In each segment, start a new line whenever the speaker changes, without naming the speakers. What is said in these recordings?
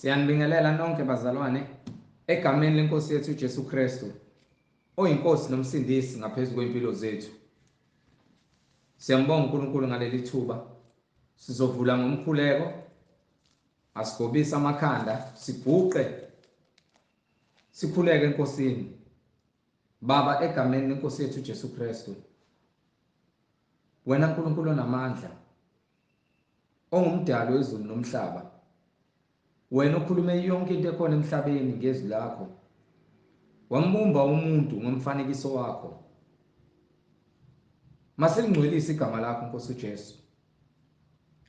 Siyanibingelela nonke bazalwane egameni lenkosi yethu uJesu Kristu oyinkosi nomsindisi ngaphezulu kwempilo zethu. Siyambonga uNkulunkulu ngaleli thuba. Sizovula ngomkhuleko, asigobisa amakhanda, siguqe, sikhuleke enkosini. Baba, egameni lenkosi yethu uJesu Kristu, wena Nkulunkulu onamandla, ongumdali wezulu nomhlaba, wena okhulume yonke into ekhona emhlabeni ngezwi lakho, wambumba umuntu ngomfanekiso wakho. Masilingcwelise igama lakho Nkosi uJesu.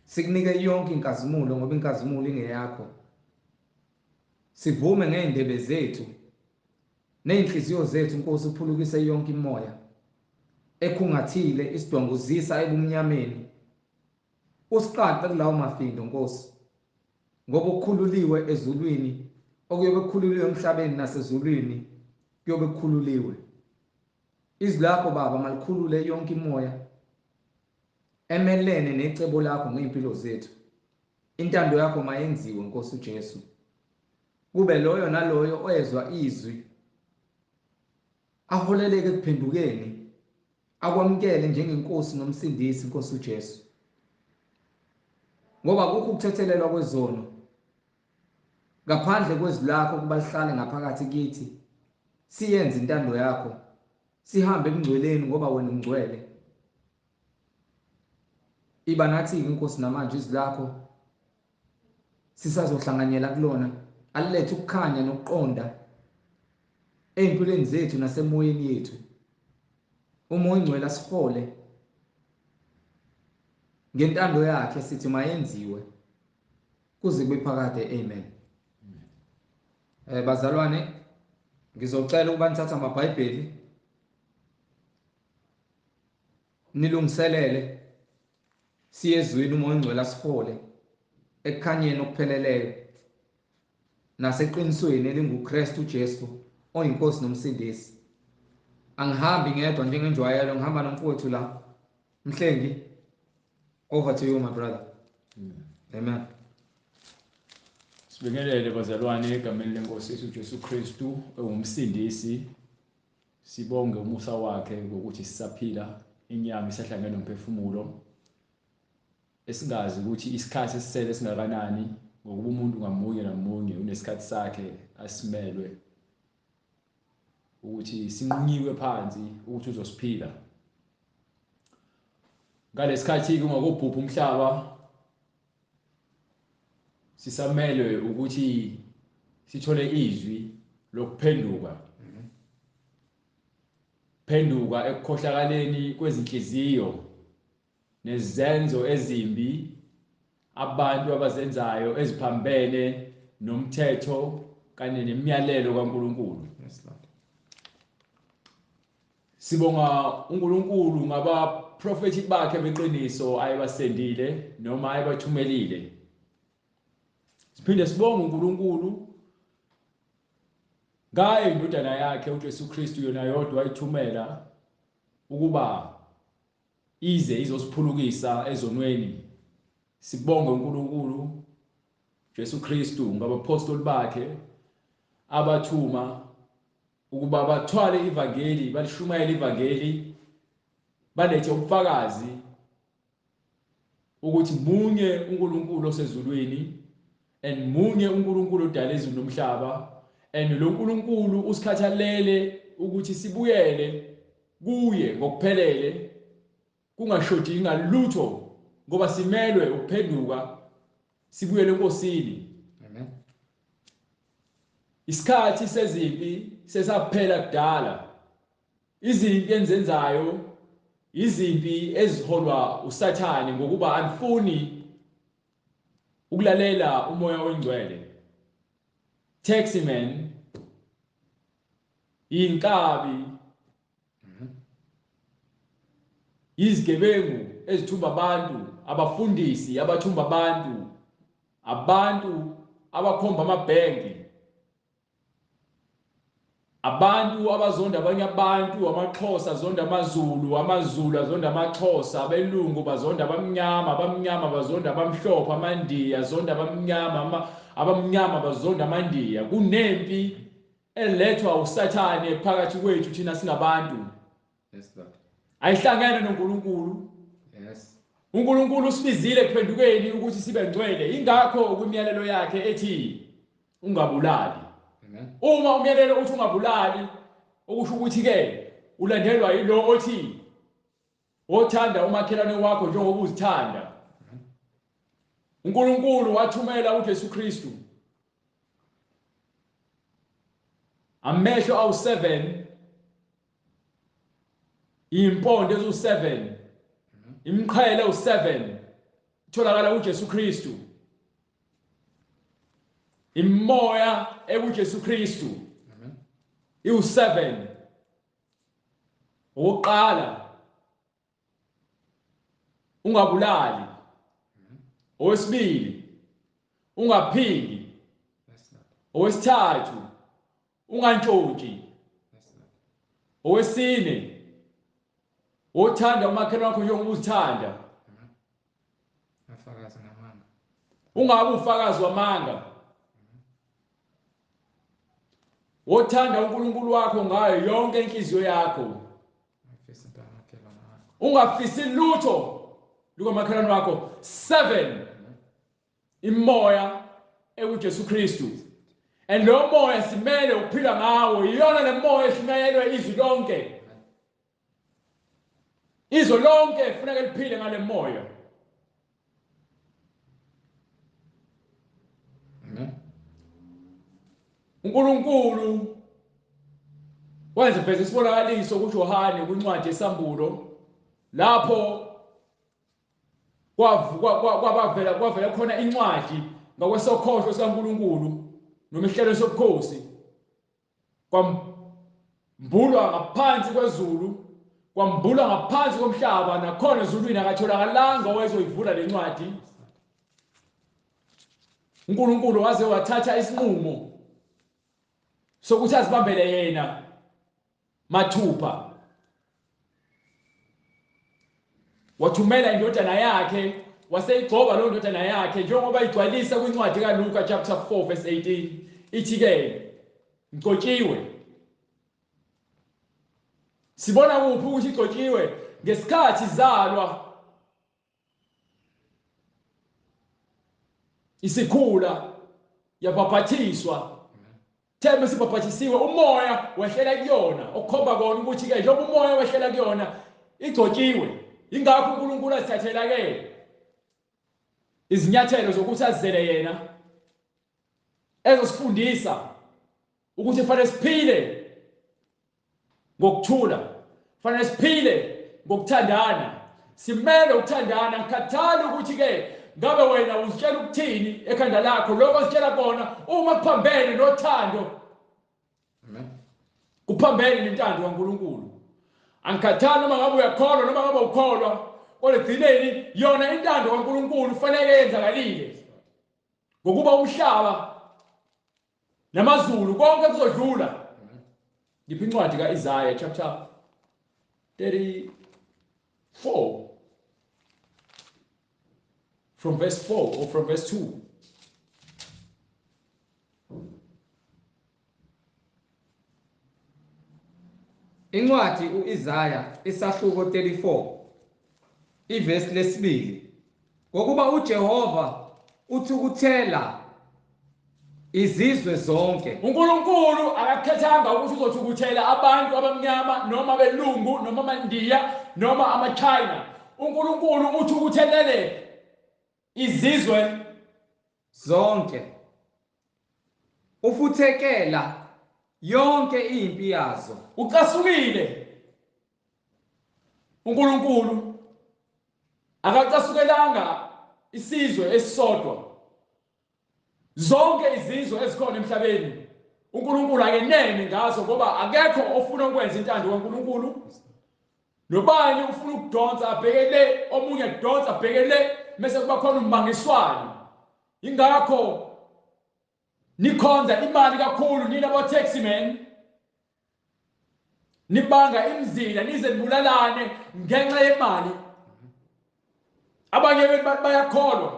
Sikunike yonke inkazimulo ngoba inkazimulo ingeyakho. Sivume ngeindebe zethu neinhliziyo zethu Nkosi, uphulukise yonke imoya ekhungathile isidwanguzisa ebumnyameni. Usiqaqe kulawo mafindo Nkosi, ngoba ukukhululiwe ezulwini okuyobe kukhululiwe emhlabeni nasezulwini kuyobe kukhululiwe. Izwi lakho Baba malikhulule yonke imoya emelene necebo lakho ngeimpilo zethu. Intando yakho mayenziwe Nkosi uJesu. Kube loyo naloyo oyezwa izwi aholeleke ekuphendukeni, akwamukele njengenkosi nomsindisi Nkosi uJesu. Ngoba kukho ukuthethelelwa kwezono ngaphandle kwezwi lakho kuba lihlale ngaphakathi kithi. Siyenze intando yakho, sihambe emngcweleni ngoba wena ungcwele. Iba nathi-ke Nkosi namanje izwi lakho sisazohlanganyela kulona, alilethe ukukhanya nokuqonda ey'mpilweni zethu nasemoyeni yethu. Umoya Ongcwele asihole ngentando yakhe, sithi mayenziwe kuze kube phakade. Amen. Bazalwane, ngizocela ukuba nithathe amabhayibheli nilungiselele siye ezweni, umoya Ongcwele asihole ekukhanyeni okupheleleyo naseqinisweni elinguKristu Jesu oyinkosi nomsindisi. Angihambi ngedwa njengenjwayelo, ngihamba nomfowethu la Mhlengi. Over to you my brother. Amen.
Sibingelele bazalwane egameni lenkosi yethu uJesu Kristu ongumsindisi. Sibonge umusa wakhe ngokuthi sisaphila, inyama isahlangene nomphefumulo. Esingazi ukuthi isikhathi esisele singakanani ngokuba umuntu ngamunye namunye unesikhathi sakhe asimelwe ukuthi sinqunyiwe phansi ukuthi uzosiphila. Ngalesikhathi ungakubhubha umhlaba, sisamelwe ukuthi sithole izwi lokuphenduka. Phenduka ekukhohlakaleni kwezinhliziyo nezenzo ezimbi abantu abazenzayo eziphambene nomthetho kanye nemiyalelo kaNkulunkulu. Sibonga uNkulunkulu ngabaprofethi bakhe beqiniso ayebasendile noma ayebathumelile. Siphinde sibonge uNkulunkulu ngaye indodana yakhe uJesu Kristu, yona yodwa ayithumela ukuba ize izosiphulukisa ezonweni. Sibonge uNkulunkulu Jesu Kristu ngabapostoli bakhe abathuma ukuba bathwale ivangeli, balishumayele ivangeli, balethe ubufakazi ukuthi munye uNkulunkulu osezulwini and munye uNkulunkulu odala izulu nomhlaba, and lo uNkulunkulu usikhathalele ukuthi sibuyele kuye ngokuphelele, kungashodi ngalutho, ngoba simelwe ukuphenduka sibuyele enkosini.
Amen. Isikhathi sezimpi sesaphela kudala. Izinto enzenzayo izimpi eziholwa uSathane ngokuba alifuni ukulalela umoya ongcwele. Taxi man, inkabi, izigebengu ezithumba abantu, abafundisi abathumba abantu abakhomba amabhenki.
abantu abazonda abanye abantu, amaXhosa azonda amaZulu, amaZulu azonda amaXhosa, abelungu bazonda abamnyama, abamnyama bazonda abamhlophe, amandiya azonda abamnyama, abamnyama bazonda amandiya. Kunempi elethwa usathane phakathi kwethu thina singabantu.
Yes, Lord.
Ayihlangene noNkulunkulu.
Yes.
uNkulunkulu usibizile kuphendukeni ukuthi sibe ngcwele. Ingakho kwimiyalelo yakhe ethi ungabulali.
Amen.
Uma umyalelo uthi ungabulali, okusho ukuthi ke ulandelwa yilo othi wothanda umakhelwane wakho njengoba uzithanda. uNkulunkulu wathumela uJesu Kristu. Amehlo awu7, impondo ezu7, imqhele u7 itholakala uJesu Kristu. Imoya ekuJesu Kristu iwu7. Oqala ungabulali. Owesibili ungaphindi.
Yes, Lord.
Owesithathu ungantshontshi.
Yes, Lord.
Owesine wothanda umakhelwane wakho njengoba uzithanda.
Afakazi ngamanga.
Ungabe ufakazi wamanga. Wothanda uNkulunkulu wakho ngayo yonke inhliziyo yakho.
Afisa into amakhelwane wakho.
Ungafisi lutho lukamakhelwane wakho. 7 imoya ekuJesu Kristu. And lo moya simele uphila ngawo. Iyona le moya eshunyayelwe izwi lonke. Izwi lonke kufanele liphile ngale moya.
Amen.
uNkulunkulu wenza veze isibonakaliso kuJohane kwincwadi yesambulo lapho kwavela khona incwadi ngakwesokhohlo sikaNkulunkulu nemihlelo sobukhosi. Kwambulwa ngaphansi kwezulu, kwambulwa ngaphansi komhlaba, nakhona ezulwini akatholakalanga owezoyivula le ncwadi. uNkulunkulu waze wathatha isinqumo sokuthi azibambele yena mathupha. Wathumela indodana yakhe, waseyigcoba lo ndodana yakhe njengoba igcwalisa kwincwadi kaLuka chapter 4 verse 18. Ithi ke ngcotshiwe. Sibona kuphi ukuthi igcotshiwe? Ngesikhathi izalwa isikhula yabhaphathiswa. Thembe sibhaphathisiwe, umoya wehlela kuyona, okukhomba kona ukuthi ke njengoba umoya wehlela kuyona igcotshiwe. Ingakho uNkulunkulu asithathela ke izinyathelo zokuthi azizele yena, ezosifundisa ukuthi kufanele siphile ngokuthula, kufanele siphile ngokuthandana, simele ukuthandana. Ngikhathali ukuthi ke ngabe wena uzitshela ukuthini ekhanda lakho, lokho ozitshela kona uma kuphambene nothando.
Amen.
Kuphambene nentando kaNkulunkulu. Angikhathali noma ngabe uyakholwa noma ngabe ukholwa, kodwa egcineni yona intando kaNkulunkulu kufanele yenzakalile. Ngokuba umhlaba namazulu konke kuzodlula. Ngiphi incwadi kaIsaiah chapter 34 from verse 4 or from verse 2.
Incwadi uIsaiah isahluko 34 ivesi lesibili. Ngokuba uJehova uthukuthela izizwe zonke.
uNkulunkulu akakhethanga ukuthi uzothukuthela abantu abamnyama noma belungu noma amandiya noma amaChina. uNkulunkulu uthukuthelele izizwe
zonke. Ufuthekela yonke impi yazo.
ucasukile. uNkulunkulu akacasukelanga isizwe esisodwa. Zonke izizwe ezikhona emhlabeni uNkulunkulu akeneme ngazo, ngoba akekho ofuna ukwenza intando kaNkulunkulu. Nobani ufuna ukudonsa abhekele omunye, kudonsa abhekele, mase kuba khona umbangiswano. Ingakho nikhonza imali kakhulu nina abo taxi men, nibanga imizila nize nibulalane ngenxa yemali. Abanye benu bayakholwa,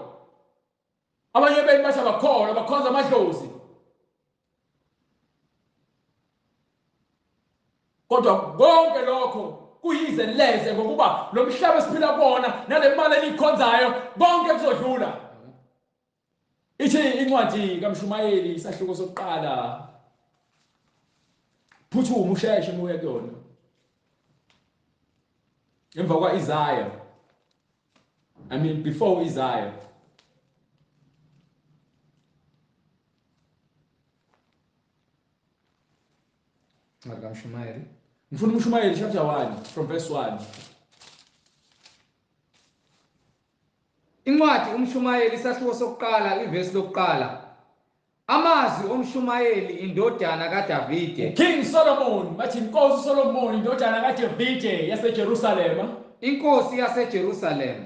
abanye benu bathi abakholwa bakhonza amadlozi. Kodwa konke lokho kuyize leze ngokuba lo mhlaba esiphila kuwona nale mali enikhonzayo konke kuzodlula. Ithi incwadi kaMshumayeli isahluko sokuqala, phuthuma usheshe moya kuyona, emva kwa Isaiah, before Isaiah.
kaMshumayeli.
Ngifuna uMshumayeli chapter 1 from verse 1.
Incwadi uMshumayeli isahluko sokuqala ivesi lokuqala. Amazwi oMshumayeli indodana kaDavide.
King Solomon, bathi inkosi Solomon indodana kaDavide yaseJerusalema.
Inkosi yaseJerusalem.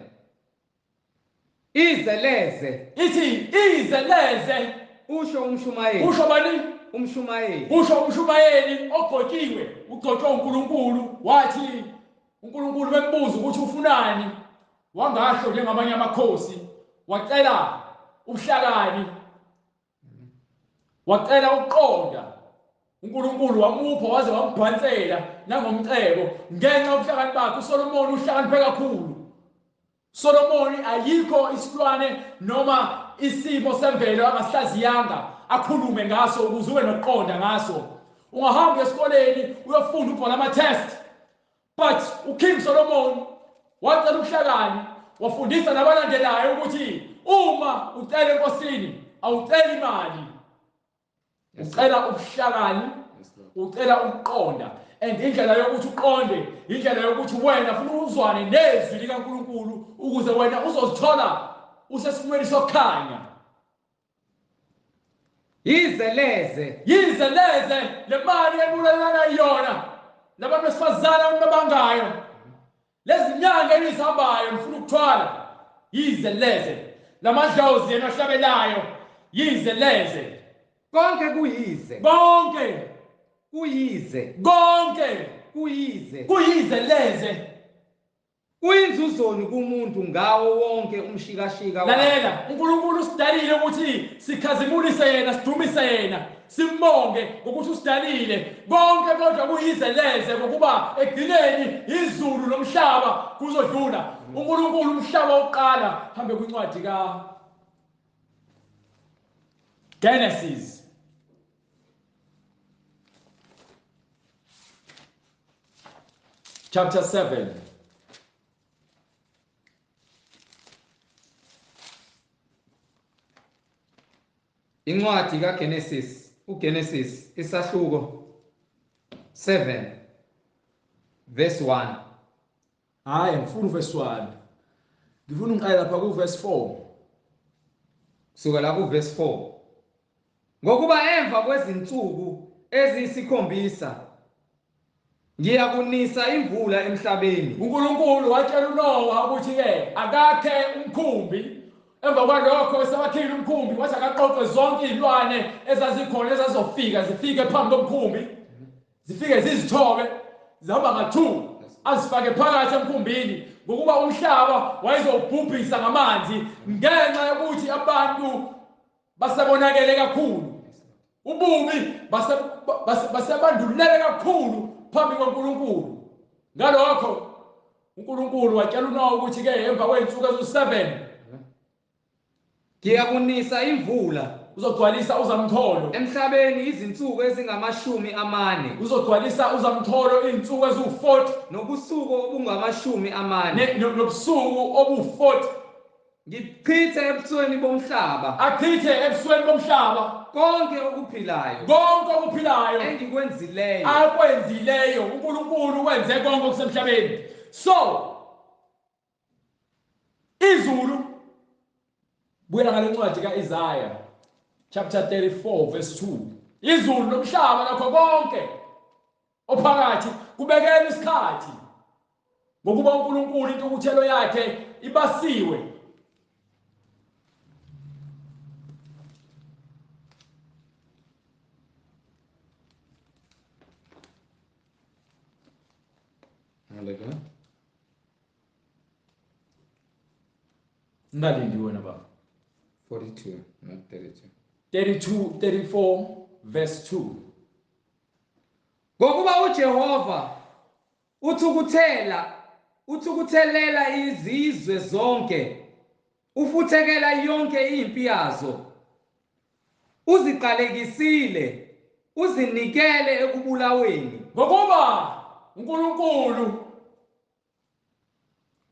Izeleze.
Ithi izeleze.
Usho uMshumayeli.
Usho bani?
uMshumayeli.
Usho uMshumayeli ogcotshiwe, ugcotshwe uNkulunkulu, wathi uNkulunkulu bembuza ukuthi ufunani. Wangasho njengamanye amakhosi, wacela ubuhlakani, wacela ukuqonda. uNkulunkulu wamupha waze wambhansela nangomcebo ngenxa yobuhlakani bakhe. uSolomon uhlakaniphe kakhulu. Solomon ayikho isilwane noma isimo semvelo angasihlaziyanga akhulume ngaso ukuze ube nokuqonda ngaso. Ungahamba esikoleni uyofunda ubhala ama-test, but uKing Solomon wacela ubuhlakani, wafundisa nabalandelayo ukuthi uma ucela enkosini awuceli imali, ucela ubuhlakani, ucela ukuqonda. And indlela yokuthi uqonde, indlela yokuthi wena ufuna uzwane nezwi likaNkulunkulu ukuze wena uzozithola usesimweni sokukhanya.
Yizeleze.
Yizeleze le mali ebulalana yona labantu besifazana ababangayo, lezi nyanga enizihambayo nifuna ukuthwala. Yizeleze. Lamadlozi yena ahlabelayo. Yizeleze.
Konke kuyize.
Konke
kuyize.
konke
kuyize.
kuyizeleze.
Kuyinzuzoni kumuntu ngawo wonke umshikashika wakhe.
Lalela, uNkulunkulu usidalile ukuthi sikhazimulise yena, sidumise yena, simbonge ngokuthi usidalile. Konke kodwa kuyizeleze ngokuba ekugcineni izulu nomhlaba kuzodlula. uNkulunkulu umhlaba wokuqala, hambe kwincwadi Genesis. Chapter 7.
Incwadi kaGenesis, uGenesis isahluko 7 verse 1.
Hayi ngifuna verse 1. Ngifuna ungiqale lapha ku verse 4.
Suka la ku verse 4. Ngokuba emva kwezinsuku eziyisikhombisa ngiyakunisa imvula emhlabeni.
uNkulunkulu watshela uNoah ukuthi ke akakhe umkhumbi. Emva kwalokho esawakhile umkhumbi wathi akaqoqe zonke izilwane ezazikhona ezazofika zifike phambi komkhumbi, zifike zizithobe, zihamba nga-2 azifake phakathi emkhumbini ngokuba umhlaba wayezobhubhisa ngamanzi ngenxa yokuthi abantu basebonakele kakhulu, ububi basebandulele kakhulu phambi kwaNkulunkulu. Ngalokho uNkulunkulu watshela uNoah ukuthi ke emva kwey'nsuku eziwu-7
ngiyakunisa imvula
uzogcwalisa uzamtholo
emhlabeni izinsuku ezingama40.
uzogcwalisa uzamtholo iy'nsuku eziwu-40
nobusuku obungamashumi 40.
nobusuku obu-40.
Ngichithe ebusweni bomhlaba,
achithe ebusweni bomhlaba
konke okuphilayo,
konke okuphilayo
engikwenzileyo.
akwenzileyo. uNkulunkulu wenze konke okusemhlabeni. So izulu, buyela ngale ncwadi ka-Isaiah chapter 34 verse 2. izulu nomhlaba nakho konke ophakathi kubekelwe isikhathi ngokuba uNkulunkulu intukuthelo yakhe ibasiwe.
like that.
Ngalindi wena baba.
42, not 32.
32, 34, verse 2.
Ngokuba uJehova uthukuthelela izizwe zonke, ufuthekela yonke impi yazo, uziqalekisile, uzinikele ekubulaweni.
Ngokuba uNkulunkulu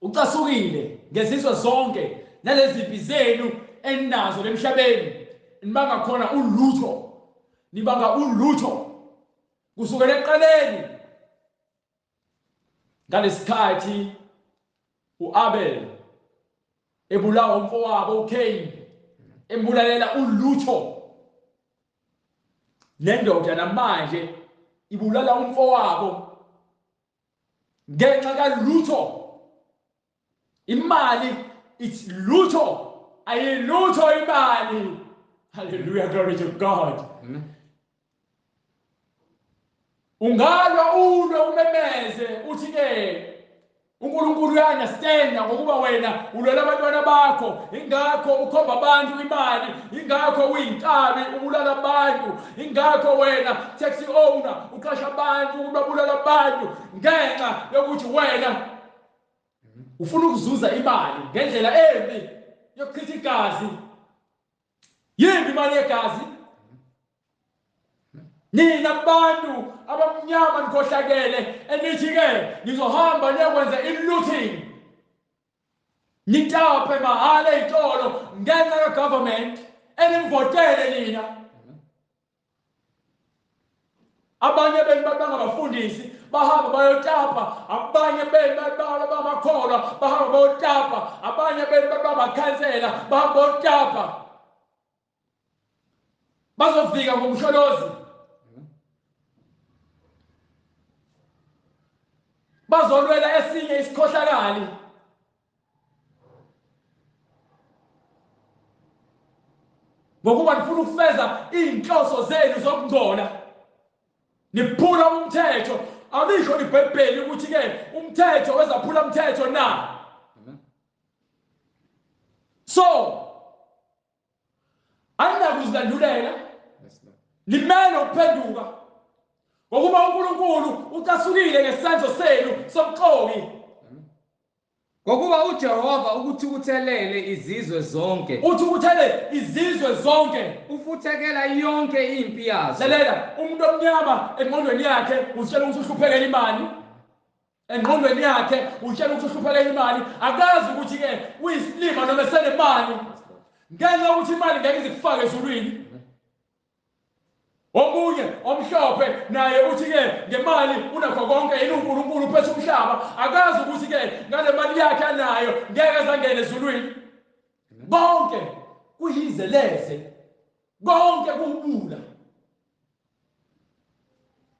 ucasukile ngezizwe zonke nalezi impi zenu eninazo lemhlabeni, nibanga khona ulutho, nibanga ulutho kusukela eqaleni. Ngalesikhathi uAbel ebulawa umfowabo uCain, embulalela ulutho, nendoda namanje ibulala umfowabo ngenxa kalutho. Imali it's lutho, ayilutho imali. Hallelujah, glory to God. Ungalwa ulwe umemeze uthi ke uNkulunkulu uyaunderstand ngokuba wena ulwela abantwana bakho, ingakho ukhomba abantu imali, ingakho uyinkabi ubulala abantu, ingakho wena taxi owner uqasha abantu ukubabulala abantu ngenxa yokuthi wena ufuna ukuzuza imali ngendlela embi yokuchitha igazi. Yimbi imali yegazi. Nina abantu abamnyama nikhohlakele enithi ke nizohamba niyokwenza i-looting, nitaphe mahala ey'tolo ngenxa ye-government enimvotele nina. Abanye benu bangabafundisi bahamba bayotapa, abanye benu bamakholwa bahamba bayotapa, abanye benu bamakhansela bahamba bayotapa, bazofika ngomsholozi, bazolwela esinye isikhohlakali. Ngokuba nifuna ukufeza iy'nhloso zenu zokungcola, niphula umthetho. Alisho iBhayibheli ukuthi ke umthetho wezaphula umthetho na. So aninakuzilandulela, nimele ukuphenduka ngokuba uNkulunkulu ucasukile ngesenzo senu sobuxoki.
Ngokuba uJehova ukuthukuthelele izizwe zonke,
Uthukuthele izizwe zonke,
ufuthekela yonke impi yazo.
lalela, umuntu omnyama engqondweni yakhe utshela ukuthi uhluphekela imali, engqondweni yakhe utshela ukuthi uhluphekela imali, akazi ukuthi ke uyisilima noma senemali, ngenxa yokuthi imali ngeke izikufake ezulwini. Omunye omhlophe naye uthi ke ngemali unakho konke, yena uNkulunkulu uphethe umhlaba, akazi ukuthi ke ngale mali yakhe anayo ngeke azangene ezulwini. Bonke kuyizeleze, bonke kuwubula.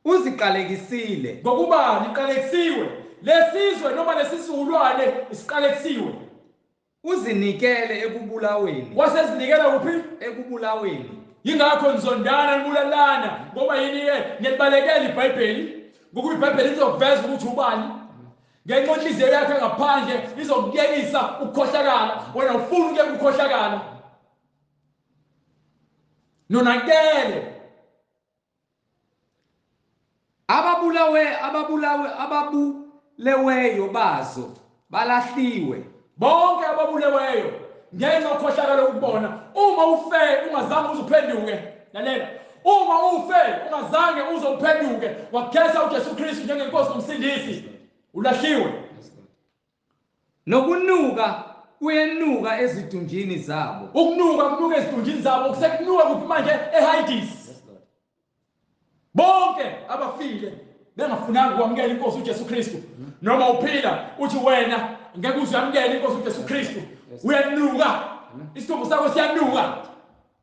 Uziqalekisile,
Ngokuba niqalekisiwe, lesizwe noma lesisizukulwane isiqalekisiwe.
uzinikele ekubulaweni.
Wasezinikela kuphi?
Ekubulaweni.
Yingakho nizondana nibulalana ngoba yini-ke ngelibalekela iBhayibheli, ngokuba iBhayibheli izokuveza ukuthi ubani. Ngenxa inhliziyo yakhe ngaphandle izokuyekisa ukukhohlakala, wena ufuna ukuyeka ukukhohlakala. Nonakele
ababuleweyo bazo balahliwe.
bonke ababuleweyo ngenxa yokukhohlakala ukubona. Uma ufe ungazange uzuphenduke, lalela, uma ufe ungazange uzophenduke wakhetha uJesu Kristu njengenkosi nomsindisi, ulahliwe.
Nokunuka kuyenuka ezidunjini zabo.
Kunuka ezidunjini zabo, kusekunuka kuphi manje? eHadesi. Bonke abafile bengafunanga ukwamukela inkosi uJesu Kristu, noma uphila uthi wena ngeke uzamukele inkosi uJesu Kristu, uyanuka, isithombo sakho siyanuka,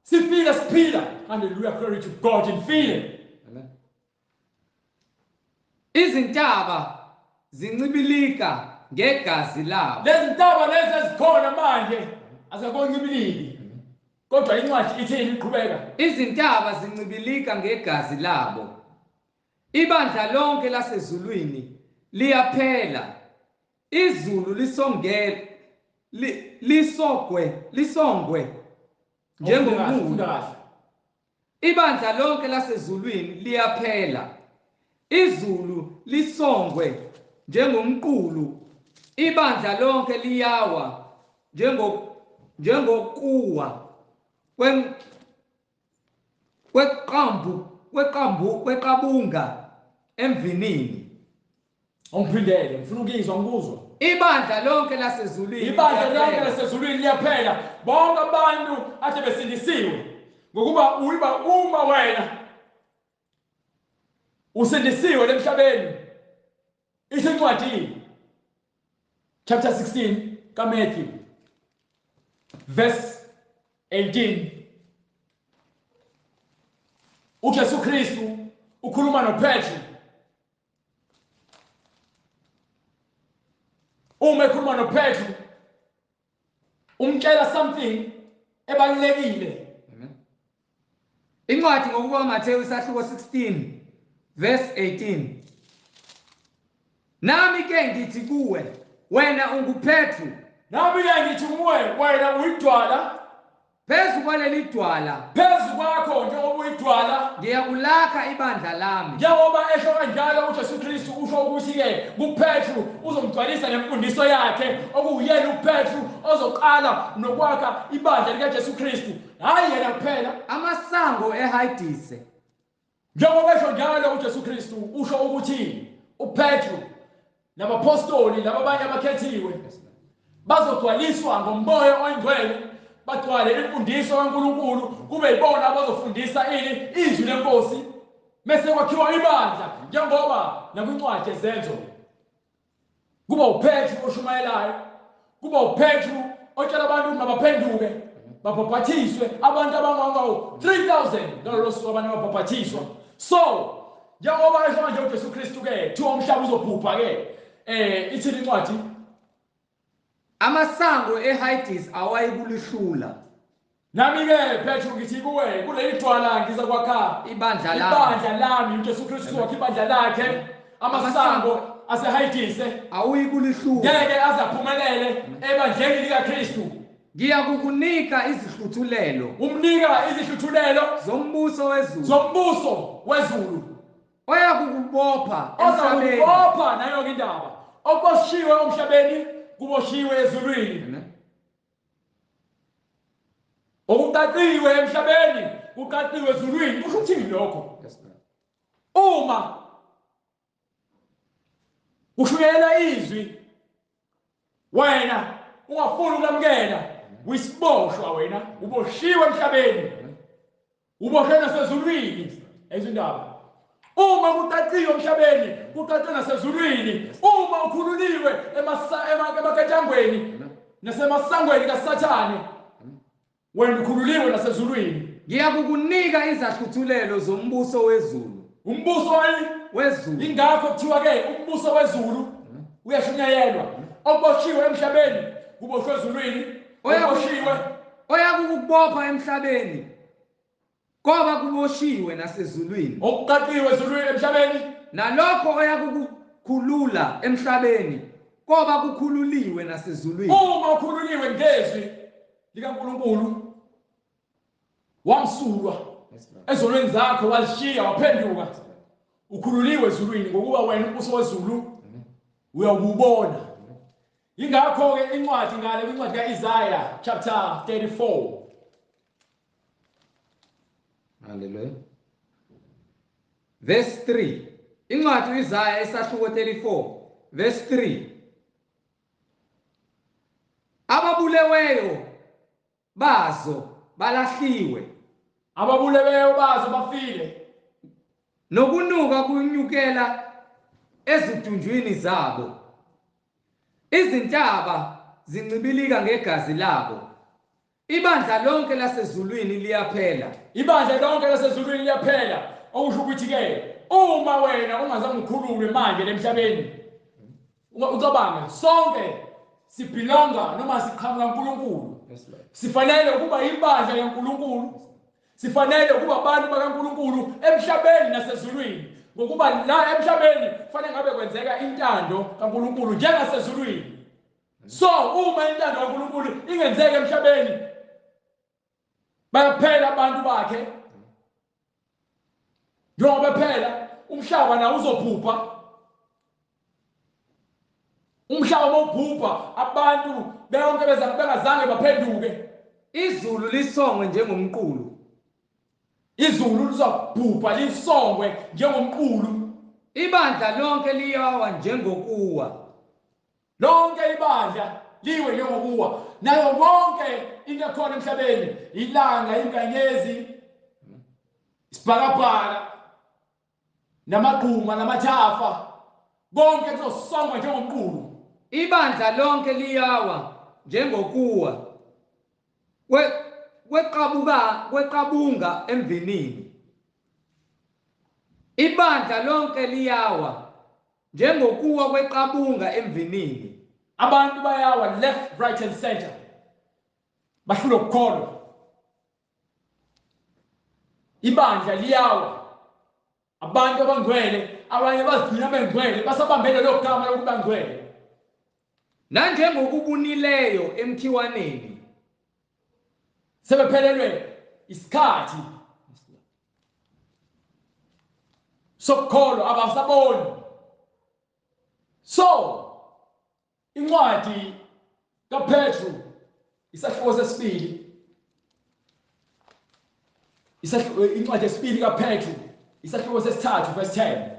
sifile siphila. Hallelujah, glory to God. Infile
Izintaba zincibilika ngegazi labo.
lezi ntaba lezi ezikhona manje azikakoncibiliki, kodwa incwadi ithini iqhubeka?
Izintaba zincibilika ngegazi labo. Ibandla lonke lasezulwini liyaphela, izulu lisongwe njengomqulu. Ibandla lonke lasezulwini liyaphela, izulu lisongwe njengomqulu. Ibandla lonke liyawa njengokuwa kweqabunga emvinini.
Ongiphindele ngifuna ukuzwa ngikuzwa.
Ibandla lonke lasezulwini
liyaphela. Bonke abantu ade besindisiwe ngokuba uma wena usindisiwe emhlabeni. Isincwadi chapter 16 kaMatthew verse 18. uJesu Kristu ukhuluma noPetru. Uma ekhuluma noPetru umtshela something ebalulekile.
Incwadi ngokuba Matthew isahluko 16 verse 18. Nami ke ngithi kuwe, wena unguPetru.
Nami ke ngithi kuwe, wena uyidwala.
Phezu kwaleli dwala,
phezu kwakho njengoba uyidwala,
ngiyakulakha ibandla lami.
Njengoba esho kanjalo uJesu Kristu usho ukuthi ke kuPetru uzomgcwalisa nemfundiso yakhe, okuyena uPetru ozoqala nokwakha ibandla likaJesu Kristu. Hayi yena kuphela,
amasango eHadise.
Njengoba esho njalo uJesu Kristu usho ukuthi uPetru nabapostoli labanye abakhethiwe bazogcwaliswa ngomoya oyingcwele, bagcwale imfundiso kaNkulunkulu, kube yibona abazofundisa izwi lenkosi. Mase kwakhiwa ibandla njengoba nakwincwadi yezenzo kuba uPetru oshumayelayo, kuba uPetru otshela abantu ukuthi mabaphenduke babhaphathiswe, abantu abangango 3000 ngalolo suku abantu ababhaphathiswa. So njengoba esho manje uJesu Kristu ke thiwa umhlaba uzobhubha ke ithini incwadi,
amasango eHadise awayikulihlula.
Nami ke Petru ngithi kuwe, kuleli dwala ngiza kwakha
ibandla
lami. uJesu Kristu wakha ibandla lakhe. Amasango aseHadise
awuyikulihlula,
ngeke azaphumelele ebandleni likaKristu.
Ngiyakukunika izihluthulelo,
umnika izihluthulelo
zombuso
wezulu,
oyakukubopha
emhlabeni, nayo indaba okoshiwe emhlabeni kuboshiwe ezulwini. Okuqaqiwe emhlabeni kuqaqiwe ezulwini. Kusho ukuthini lokho? Uma ushuyela izwi wena ungafuni ukwamukela, uyisiboshwa wena, uboshiwe emhlabeni, uboshwe nasezulwini. Ezindaba uma kuqaqiwe emhlabeni kuqaqiwe nasezulwini. Uma ukhululiwe emaketangweni nasemasangweni kaSathane, wena ukhululiwe nasezulwini.
Ngiyakukunika izahluthulelo zombuso wezulu.
Umbuso
wezulu.
Ingakho kuthiwa ke umbuso wezulu uyashunyayelwa. Oboshiwe emhlabeni kuboshwe ezulwini. Oboshiwe
oyakukubopha emhlabeni ngoba kuboshiwe nasezulwini.
Okuqaqiwe ezulwini emhlabeni.
Nalokho oyakukukhulula emhlabeni ngoba kukhululiwe nasezulwini.
Uma ukhululiwe ngezwi likaNkulunkulu wamsulwa ezonweni zakho, wazishiya waphenduka, ukhululiwe ezulwini ngokuba wena umbuso wezulu uyakubona. Ingakho ke incwadi ngale kwincwadi kaIsaiah chapter 34.
Hallelujah. Verse 3. Incwadi kaIsaiah isahluko 34 verse 3. Ababuleweyo bazo balahliwe,
ababuleweyo bazo bafile,
nokunuka kunyukela ezidunjwini zabo. Izintaba zincibilika ngegazi labo. Ibandla lonke lasezulwini liyaphela.
Ibandla lonke lasezulwini liyaphela. Okusho ukuthi ke uma wena ungazange ukhululwe manje emhlabeni, ucabanga sonke sibelonga noma siqhamuka kuNkulunkulu. Sifanele ukuba ibandla leNkulunkulu. Sifanele ukuba abantu bakaNkulunkulu emhlabeni nasezulwini. ngokuba la emhlabeni kufanele ngabe kwenzeka intando kaNkulunkulu njengasezulwini. So uma intando kaNkulunkulu ingenzeka emhlabeni bayaphela abantu bakhe. Njengoba phela umhlaba nawo uzobhubha. Umhlaba mawubhubha abantu bonke bengazange baphenduke.
Izulu lisongwe njengomqulu.
Izulu lizobhubha lisongwe njengomqulu.
Ibandla lonke liyawa njengokuwa.
Lonke ibandla liwe njengokuwa. Nayo bonke into ekhona emhlabeni, ilanga, inkanyezi, isibhakabhaka, namagquma namathafa, konke kuzosongwa njengomqulu.
Ibandla lonke liyawa njengokuwa kweqabunga emvinini. Ibandla lonke liyawa njengokuwa kweqabunga emvinini.
Abantu bayawa left, right and center. Bahlula ukukholwa. Ibandla liyawa. Abantu abangcwele, abanye bazigcina bengcwele, basabambele lo gama lokuba ngcwele.
Nanjengokubunileyo emkhiwaneni.
Sebephelelwe isikhathi sokukholwa abasaboni. So incwadi kaPetru isahluko sesibili, incwadi yesibili kaPetru isahluko sesithathu verse 10.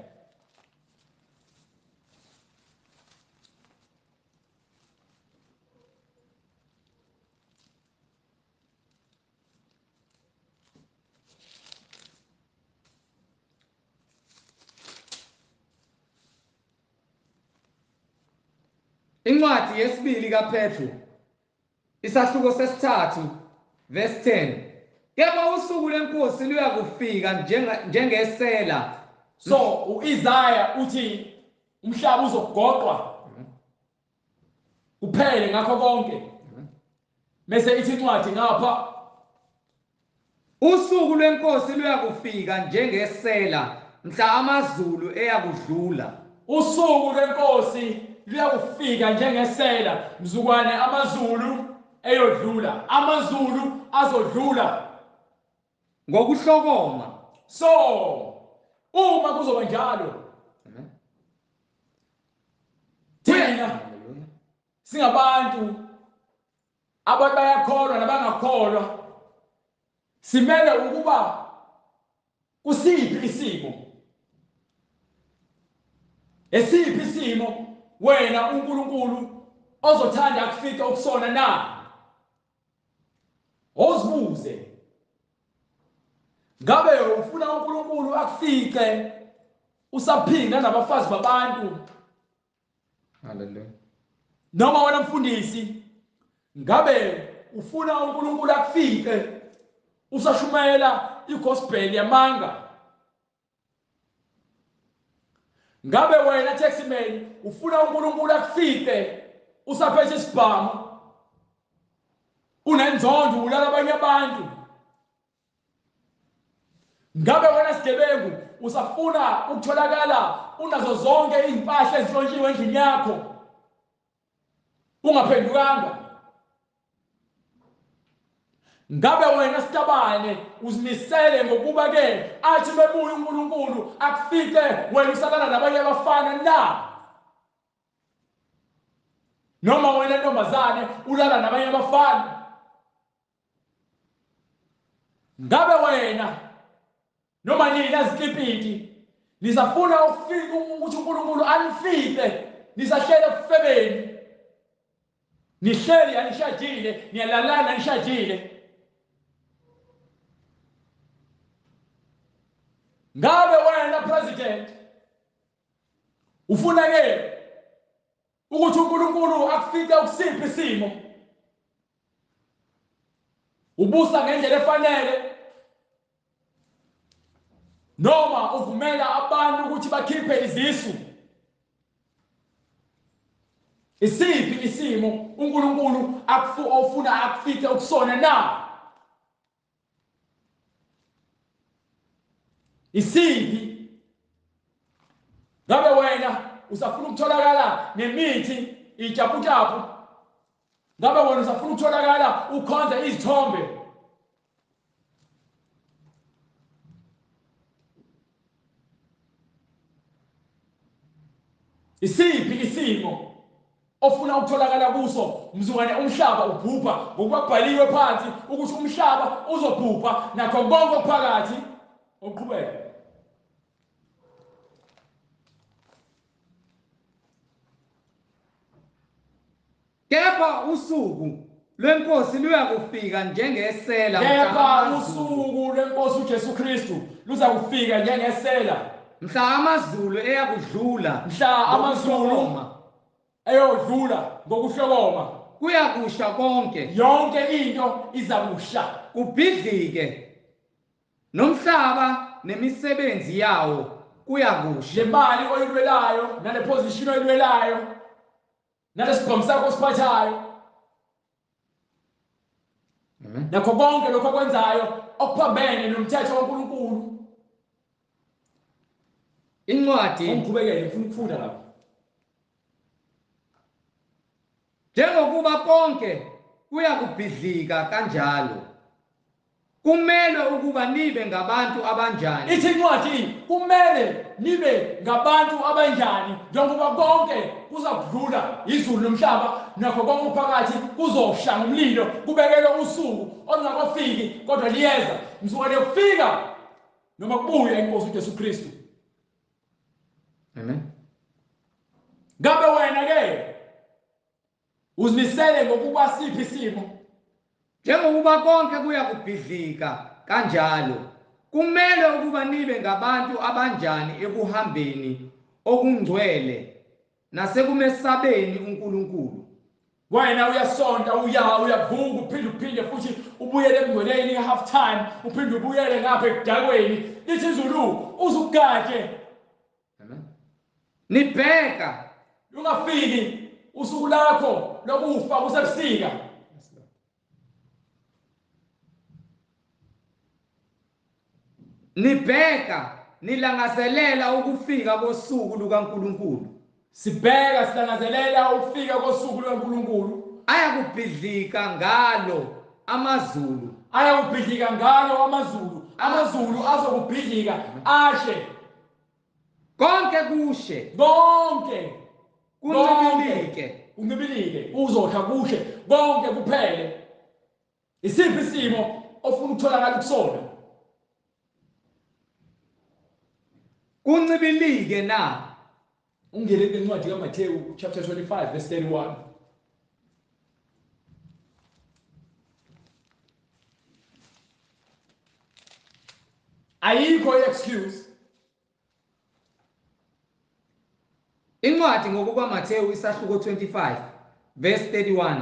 Incwadi yesibili kaPetru isahluko sesithathu verse 10. Kepha usuku lenkosi luyakufika njengesela.
So uIsaiah uthi umhlaba uzogoqwa uphele ngakho konke. Mase ithi incwadi ngapha,
Usuku lwenkosi luyakufika njengesela mhla amazulu eyakudlula.
usuku lwenkosi luyakufika njengesela mzukwane amazulu eyodlula. Amazulu azodlula
Ngokuhlokoma.
So uma kuzoba njalo, thina singabantu abayakholwa nabangakholwa simele ukuba kusiphi isimo. Esiphi isimo wena uNkulunkulu ozothanda akufike ukusona na? Ozibuze, ngabe ufuna uNkulunkulu akufike usaphinga nabafazi babantu?
Hallelujah.
Noma wena mfundisi, ngabe ufuna uNkulunkulu akufike usashumela igospel yamanga? Ngabe wena taximan ufuna uNkulunkulu akufike usaphethe isibhamu unenzondo ulala abanye abantu? Ngabe wena sigebengu usafuna ukutholakala unazo zonke izimpahla ezihlontshiwe endlini yakho ungaphendukanga? Ngabe wena sitabane uzimisele ngokuba ke athi bebuya uNkulunkulu akufike wena usalala nabanye abafana na? Noma wena ntombazane ulala nabanye abafana? Ngabe wena noma nina zikipiti nisafuna ukufika ukuthi uNkulunkulu anifike nisahlele kufebeni? Nihleli anishadile, niyalalana anishadile? Ngabe wena president ufuna ke ukuthi uNkulunkulu akufike ukusiphi isimo? Ubusa ngendlela efanele noma uvumela abantu ukuthi bakhiphe izisu? Isiphi isimo uNkulunkulu ofuna akufike ukusona na? Isiphi usafuna ukutholakala nemithi ijaputapu ngabe wena usafuna ukutholakala ukhonza izithombe isiphi isimo ofuna ukutholakala kuso mzukwane umhlaba ubhubha ngokubhaliwe phansi ukuthi umhlaba uzobhubha nakho konke okuphakathi oqhubeka
kepha usuku lwenkosi luyakufika njengesela
kepha usuku lwenkosi uJesu Kristu luza kufika njengesela
mhla amazulu eyakudlula
mhla amazulu eyodlula ngokuhlokoma
kuyakusha konke
yonke into izakusha
kubhidlike nomhlaba nemisebenzi yawo kuyakusha
le mali oyilwelayo nale position oyilwelayo nalesibhamu sakho osiphathayo nakho konke lokho okwenzayo okuphambene nomthetho kaNkulunkulu
incwadi
ngiqhubekele ngifuna ukufunda lapho
njengokuba konke kuyakubhidlika kanjalo kumele ukuba nibe ngabantu abanjani
ithi incwadi kumele nibe ngabantu abanjani njengoba konke kuzakudlula izulu nomhlaba nakho konke phakathi kuzosha ngomlilo kubekelwe usuku olungakafiki kodwa liyeza mzukwane kufika noma kubuya inkosi uJesu Kristu
amen
ngabe wena ke uzimisele ngokuba siphi isimo
njengokuba konke kuyakubhidlika kanjalo kumele ukuba nibe ngabantu abanjani ekuhambeni okungcwele nasekumesabeni uNkulunkulu
wena uyasonta uyavuka uphinde futhi ubuyele emngcweleni half time uphinde ubuyele ngapha ekudakweni lithi izulu uzugade
amen nibheka
ungafiki usuku lakho lokufa kusebusika
nibheka nilangazelela ukufika kosuku lukaNkulunkulu
sibheka silangazelela ukufika kosuku lukaNkulunkulu
ayakubhidlika ngalo amazulu
amazulu azokubhidlika ashe
konke kushe
konke
kuncibilike
uzosha kushe konke kuphele isiphi isimo ofuna ukutholakala kusona
kuncibilike na
ungene kwencwadi kaMathewu chapter 25 verse 31 ayikho excuse
incwadi ngokukaMathewu isahluko 25 verse 31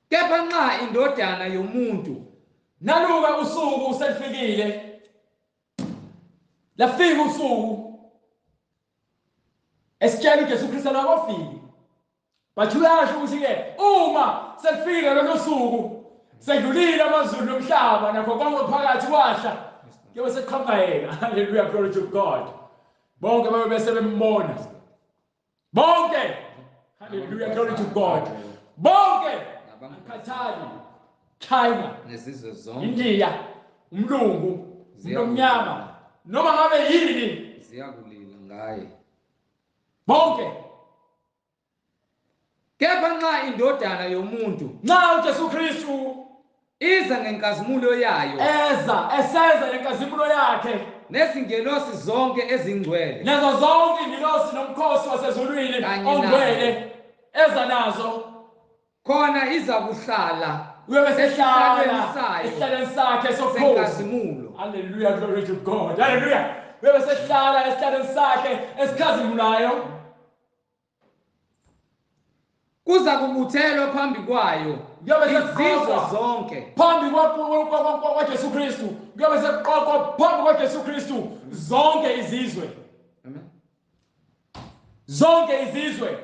kepha nxa indodana yomuntu
naluka usuku selifikile lafika usuku esitshela uJesu Kristu akafiki but uyasho ukuthi ke uma selifika lelo suku sedlulile amazulu nomhlaba nakho konke phakathi kwasha kuyobe sekuqhaqheka hallelujah glory to God bonke babe bese bembona bonke hallelujah glory to God bonke akhathali China
nezizwe zonke
India umlungu umnyama noma ngabe yini
ziyakulila ngaye
bonke
kepha nxa indodana yomuntu
nxa uJesu Kristu
iza ngenkazimulo yayo
eseza lenkazimulo yakhe
nezingelosi zonke ezingcwele
nazo zonke ingilosi nomkhosi wasezulwini ongcwele eza nazo
khona iza kuhlala
uyobe sehlala esihlalweni sakhe
senkazimulo
hallelujah glory to God hallelujah uyobe sehlala esihlalweni sakhe esikhazimulayo
kuza kubuthelwa phambi kwayo izizwe zonke
phambi kwaJesu Kristu kuyobe sekuqoqwa phambi kwaJesu Kristu zonke izizwe
amen
zonke izizwe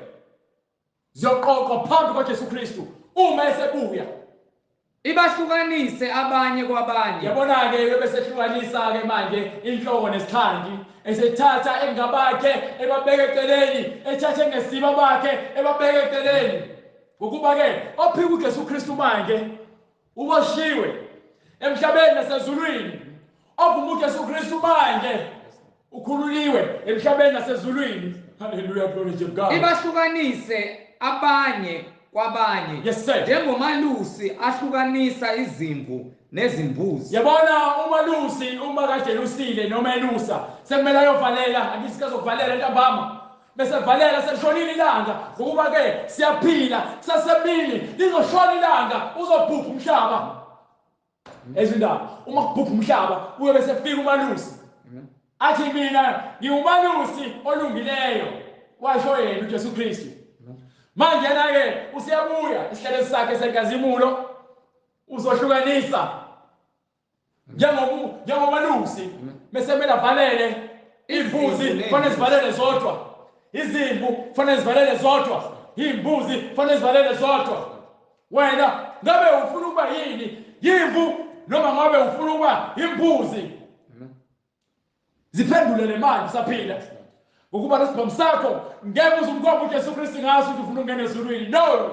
ziyoqoqwa phambi kwaJesu Kristu uma esebuya
ibahlukanise abanye kwabanye.
Yabona ke bese hlukanisa ke manje inhloko nesithandi esethatha engabakhe ebabeke eceleni ethatha engesiba bakhe ebabeke eceleni. Ngokuba ke ophika uJesu Kristu manje uboshiwe emhlabeni nasezulwini. Ovuma uJesu Kristu manje ukhululiwe emhlabeni nasezulwini. Hallelujah, glory to God.
Ibahlukanise abanye kwabanye.
Yes sir.
Njengomalusi ahlukanisa izimvu nezimbuzi.
Yabona umalusi uma kade lusile noma elusa sekumele ayovalela akithi kazokuvalela entambama bese valela selishonile ilanga ngokuba ke siyaphila sasemini lizoshona ilanga uzobhubha umhlaba. Ezindaba uma kubhubha umhlaba uye bese fika umalusi athi mina ngiumalusi olungileyo washo yena uJesu Kristu. Manje na ke usiyabuya isihlelo sakhe senkazimulo uzohlukanisa njengomalusi bese mela valele imbuzi fanele zivalele zodwa, izimvu fanele zivalele zodwa, imbuzi fanele zivalele zodwa. Wena ngabe ufuna ukuba yini, yimvu noma ngabe ufuna ukuba imbuzi? Ziphendulele manje saphila ukuba lesibhamu sakho ngeke uzumkhomba uJesu Kristu ngaso ukuthi ufuna ungena ezulwini. No,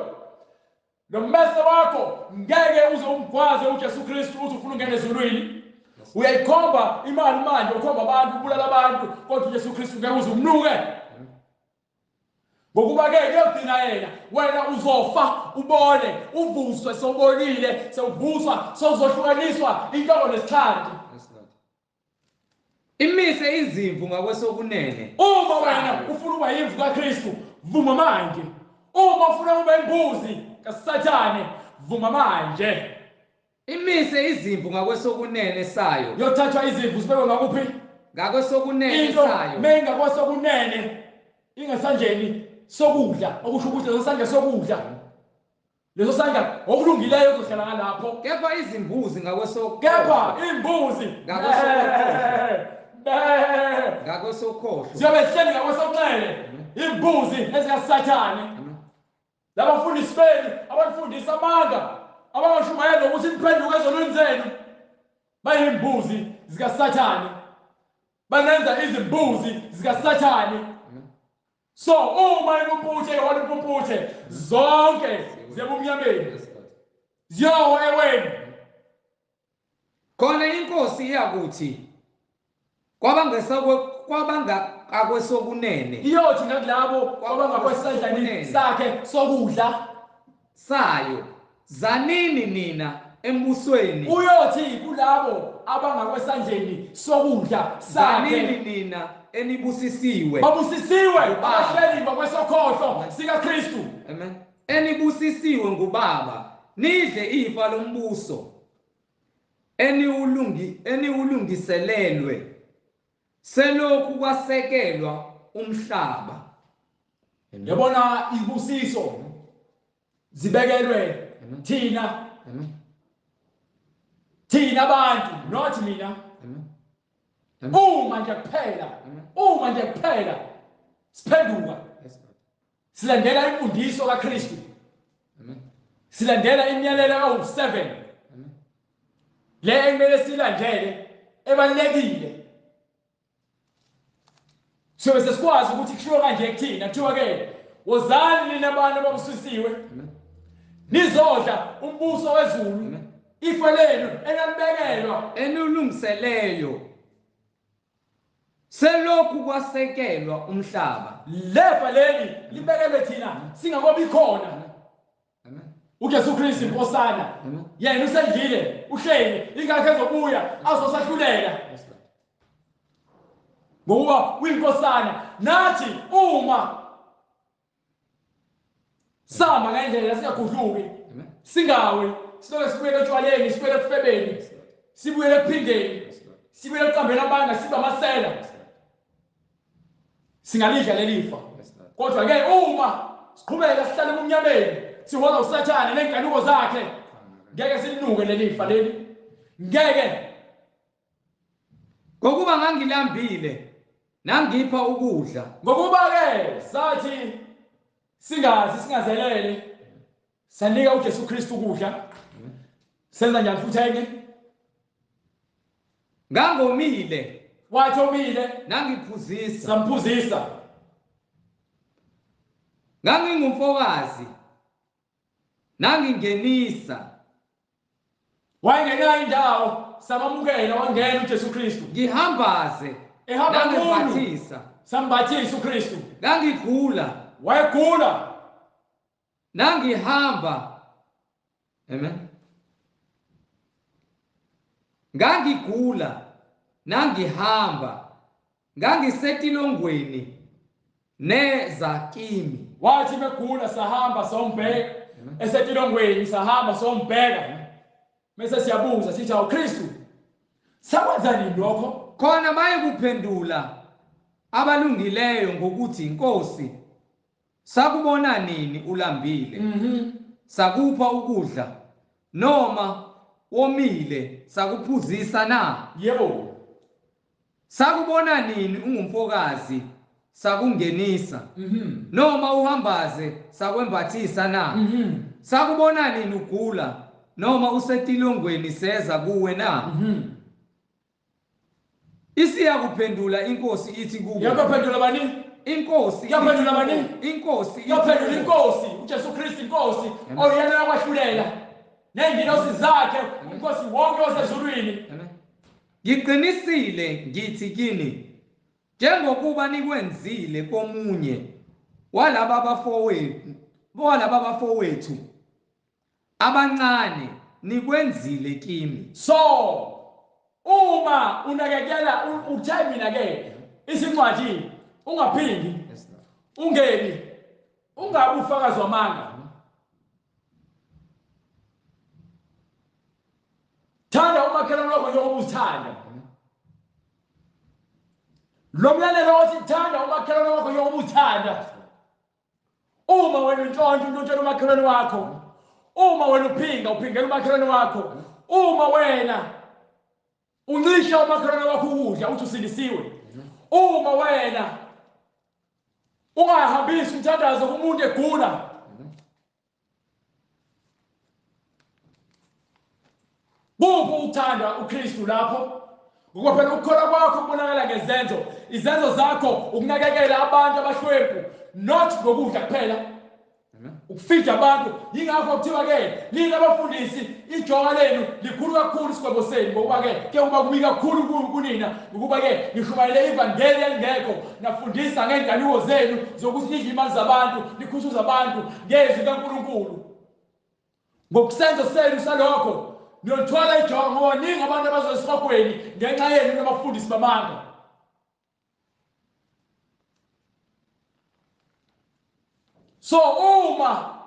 nomese wakho ngeke uzomgwaze uJesu Kristu uthi ufuna ungena ezulwini. Uyayikhomba imali manje ukhomba abantu ubulala abantu kodwa uJesu Kristu ngeke uzumnuke. Ngokuba ke kuyodina yena wena uzofa ubone uvuswe sobonile sewuvuswa sozohlukaniswa inhloko nesithandi.
Imise izimvu ngakwesokunene.
Uma wena ufuna ukuba yimvu kaKristu vuma manje. Uma ufuna ukuba imbuzi kaSathane vuma manje.
Imise izimvu ngakwesokunene sayo.
Yothathwa izimvu sibekwe ngakuphi?
Ngakwesokunene sayo.
Menga ngakwesokunene ingasandleni sokudla okusho ukuthi leso sandla sokudla leso sandla okulungileyo kuzohlala ngalapho.
Kepha izimbuzi ngakwesokunene.
Kepha imbuzi
ngakwesokhosho.
ziyobe zihleli ngakwesokunene imbuzi ezikaSathane. Labafundisi benu abafundisa amanga abangashumayela ukuthi niphenduke ezonweni zenu bayimbuzi zikaSathane, banenza izimbuzi zikaSathane. So uma impumputhe wona impumputhe zonke ziyabumnyameni ziyowa eweni.
Khona inkosi iyakuthi kwabangakwesokunene
iyothi ngakulabo kwabangakwesandleni sakhe sokudla
sayo, zanini nina embusweni.
Uyothi kulabo abangakwesandleni sokudla
Zanini
sakhe
nina enibusisiwe.
babusisiwe abahleli ngakwesokhohlo sikaKristu.
Amen. Enibusisiwe ngubaba, nidle ifa lombuso eniwulungiselelwe selokhu kwasekelwa umhlaba.
Yabona ibusiso zibekelwe thina abantu, not mina. Uma nje kuphela siphenduka silandela imfundiso kaKristu, silandela imiyalelo ka-7 le ekumele silandele ebalulekile. Siyobe sesikwazi ukuthi kushiwo kanje kuthina, kuthiwa ke wozani nina abantu ababusisiwe nizodla umbuso wezulu, ifa lenu enalibekelwa
Eniwulungiseleyo selokhu kwasekelwa umhlaba.
lefa leli libekelwe thina singakobi khona. uJesu Kristu inkosana yena usendlile uhleli ingakho ezobuya azosahlulela ngoba uyinkosana. Nathi uma sama ngendlela singagudluki singawe siloke sibuyele etshwaleni, sibuyele ekufebeni, sibuyele ekuphindeni, sibuyele ekuqambeni amanga, sibe amasela, singalidla lelifa. Kodwa ke uma siqhubeka sihlale kumnyameni sihola uSathane nenkanuko zakhe ngeke silinuke lelifa leli, ngeke.
Ngokuba ngangilambile nangipha ukudla.
Ngokuba ke sathi singazelele sanika uJesu Kristu ukudla, senza njani futhi enye
ngangomile
wathi omile
nangiphuzisa
samphuzisa
ngangingumfokazi nangingenisa
wayengena indawo samamukela wangena uJesu Kristu
ngihambaze
ehamba nkulu
nangibhathisa
sambathisa uKristu
ngangigula
wayegula
nangihamba amen ngangigula nangihamba ngangisetilongweni nezakimi
wathi begula sahamba sombheka esetilongweni sahamba sombheka mase siyabuza sithi awuKristu sakwenza nini lokho
khona bayekuphendula abalungileyo ngokuthi inkosi sakubona nini ulambile sakupha ukudla noma womile sakuphuzisa na
yebo
sakubona nini ungumfokazi sakungenisa noma uhambaze sakwembathisa na sakubona nini ugula noma usetilongweni seza kuwe na isiyakuphendula inkosi ithi kuwe
yakuphendula bani
inkosi
yaphendula bani
inkosi
yaphendula inkosi uJesu Kristu inkosi oyena wakwahlulela nengilosi zakhe inkosi wonke wasezulwini
ngiqinisile ngithi kini njengokuba nikwenzile komunye walaba bafowethu abancane nikwenzile kimi
so uma unakekela uthemina ke isincwadi ungaphindi ungeni ungabe ufakazi wamanga thanda umakhelwane wakho njengoba uzithanda lo myalelo othi thanda umakhelwane wakho njengoba uzithanda uma wena untshontsha umakhelwane wakho uma wena uphingela umakhelwane wakho uma wena uncisha umakhelwane wakho ukudla uthi usindisiwe uma wena ungahambisi umthandazo kumuntu egula kuphi uthanda uKristu lapho ngoba phela ukukholwa kwakho kubonakala ngezenzo izenzo zakho ukunakekela abantu abahlwempu not ngokudla kuphela ukufida abantu yingakho kuthiwa ke nina abafundisi ijonga lenu likhulu kakhulu isigwebo senu ngokuba ke kuba kubi kakhulu kunina ukuba ke nishumayele ivangeli elingekho nafundisa ngenkaniwo zenu zokuthi nidle imali zabantu nikhuthuza abantu ngezwi kaNkulunkulu ngokusenzo senu salokho niyothwala ijonga ngoba ningi abantu abazoesiragweni ngenxa yenu nabafundisi bamanga so uma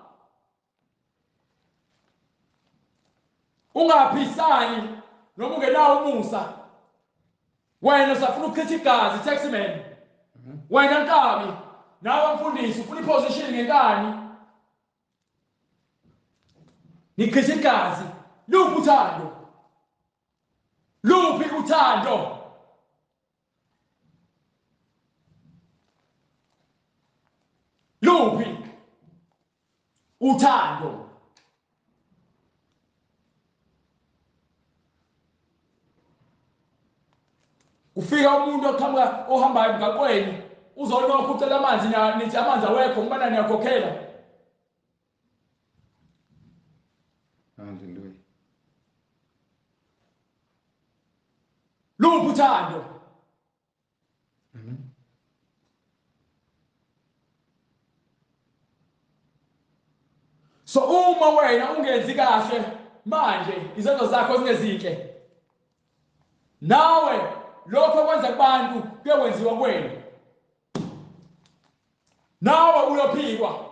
ungaphisani noma ungenawo umusa wena usafuna ukuchitha igazi taxman wena nkabi nawe mfundisi ufuna iposition ngenkani nichitha igazi luphi uthando luphi uthando luphi uthando ufika umuntu oqhamuka ohambayo emgaqweni uzolokhu ucela amanzi nithi amanzi awekho ngibana niyakhokhela
haleluya
luphi uthando so uma wena ungenzi kahle manje izenzo zakho zingezinhle nawe lokho kwenza kubantu kuyokwenziwa kwena nawe uyophikwa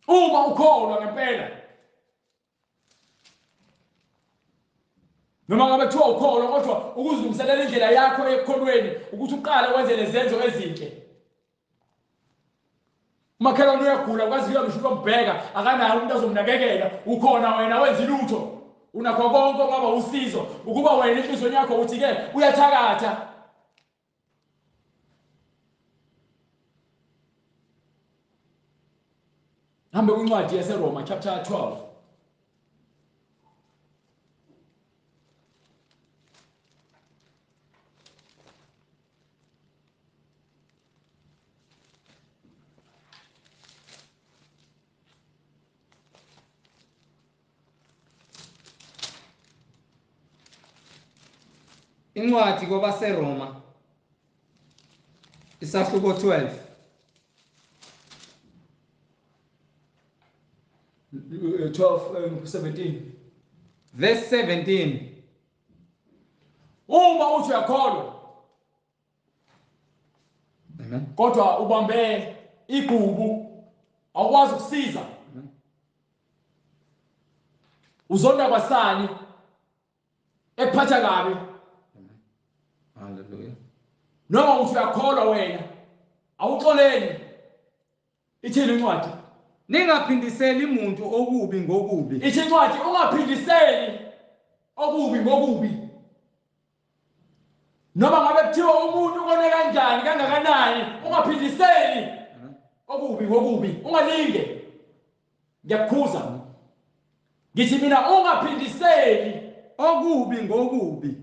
uma ukholwa ngempela noma ngabe kuthiwa ukholwa kodwa ukuzilungiselela indlela yakho ekukholweni ukuthi uqale wenze lezenzo ezinhle umakhelwane uyagula kwazi ngisho umbheka akanayo umuntu azomnakekela ukhona wena wenza ilutho unakho konke ngaba usizo ukuba wena inhliziyo yakho uthi ke uyathakatha Hambe kwincwadi yaseRoma chapter 12.
Incwadi kwabaseRoma isahluko 12
17.
verse 17.
Uma uthi uyakholwa
Amen.
kodwa ubambe igubu awukwazi ukusiza. Uzonda kwasani ekuphatha kabi.
Hallelujah.
Noma uthi uyakholwa wena awuxoleli. Ithini incwadi?
Ningaphindiseli umuntu okubi ngokubi.
Ithi incwadi ungaphindiseli okubi ngokubi. Noma ngabe kuthiwa umuntu ukone kanjani kangakanani ungaphindiseli okubi ngokubi. Ungalinge. Ngiyakukhuza. Ngithi mina ungaphindiseli
Okubi ngokubi.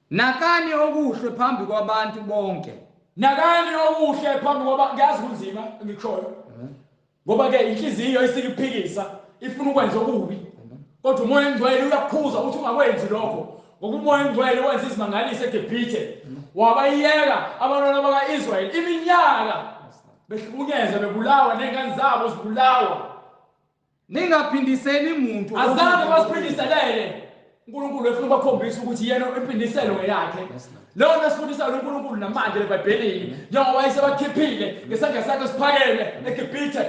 Nakani okuhle phambi kwabantu bonke.
Nakani okuhle phambi kwaba ngiyazi kunzima ngikhona. Ngoba ke inhliziyo isikuphikisa ifuna ukwenza okubi. Kodwa umoya engcwele uyakukhuza ukuthi ungakwenzi lokho. Ngoba umoya engcwele wenza izimangaliso eGibhithe. Wabayiyeka abantwana bakaIsrayeli iminyaka behlukunyezwa bebulawa nengane zabo zibulawa.
Ningaphindiseli umuntu
Azange basiphindiselele. uNkulunkulu efuna ukukhombisa ukuthi yena impindiselo ngeyakhe. Lo nto sifundisa uNkulunkulu namanje eBhayibhelini njengoba ayesebakhiphile ngesandla sakhe siphakeme eGibhithe.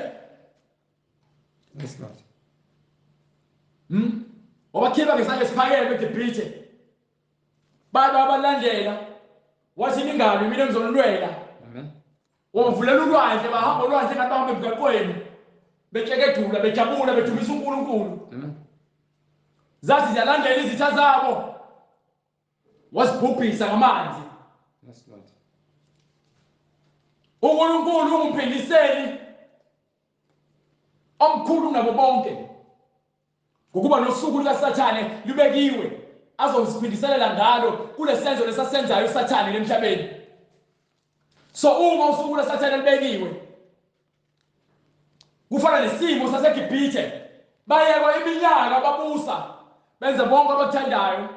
Yes, Lord.
Wabakhipha ngesandla siphakeme eGibhithe. Bathi abalandela wathi ningabi mina ngizonilwela.
Amen.
Wavulela ulwandle bahamba ulwandle ngathi bahamba emgaqweni. Behlekethula bejabula bedumisa uNkulunkulu.
Amen.
Zathi ziyalandela izitha zabo. Wasibhubhisa ngamanzi.
Yes, Lord.
uNkulunkulu ungumphiliseli omkhulu nabo bonke. Ngokuba nosuku likaSathane lubekiwe azosiphindiselela ngalo kulesenzo lesasenzayo uSathane emhlabeni. So uma usuku likaSathane lubekiwe kufana nesimo saseGibhithe. Bayekwa iminyaka babusa benze bonke abakuthandayo.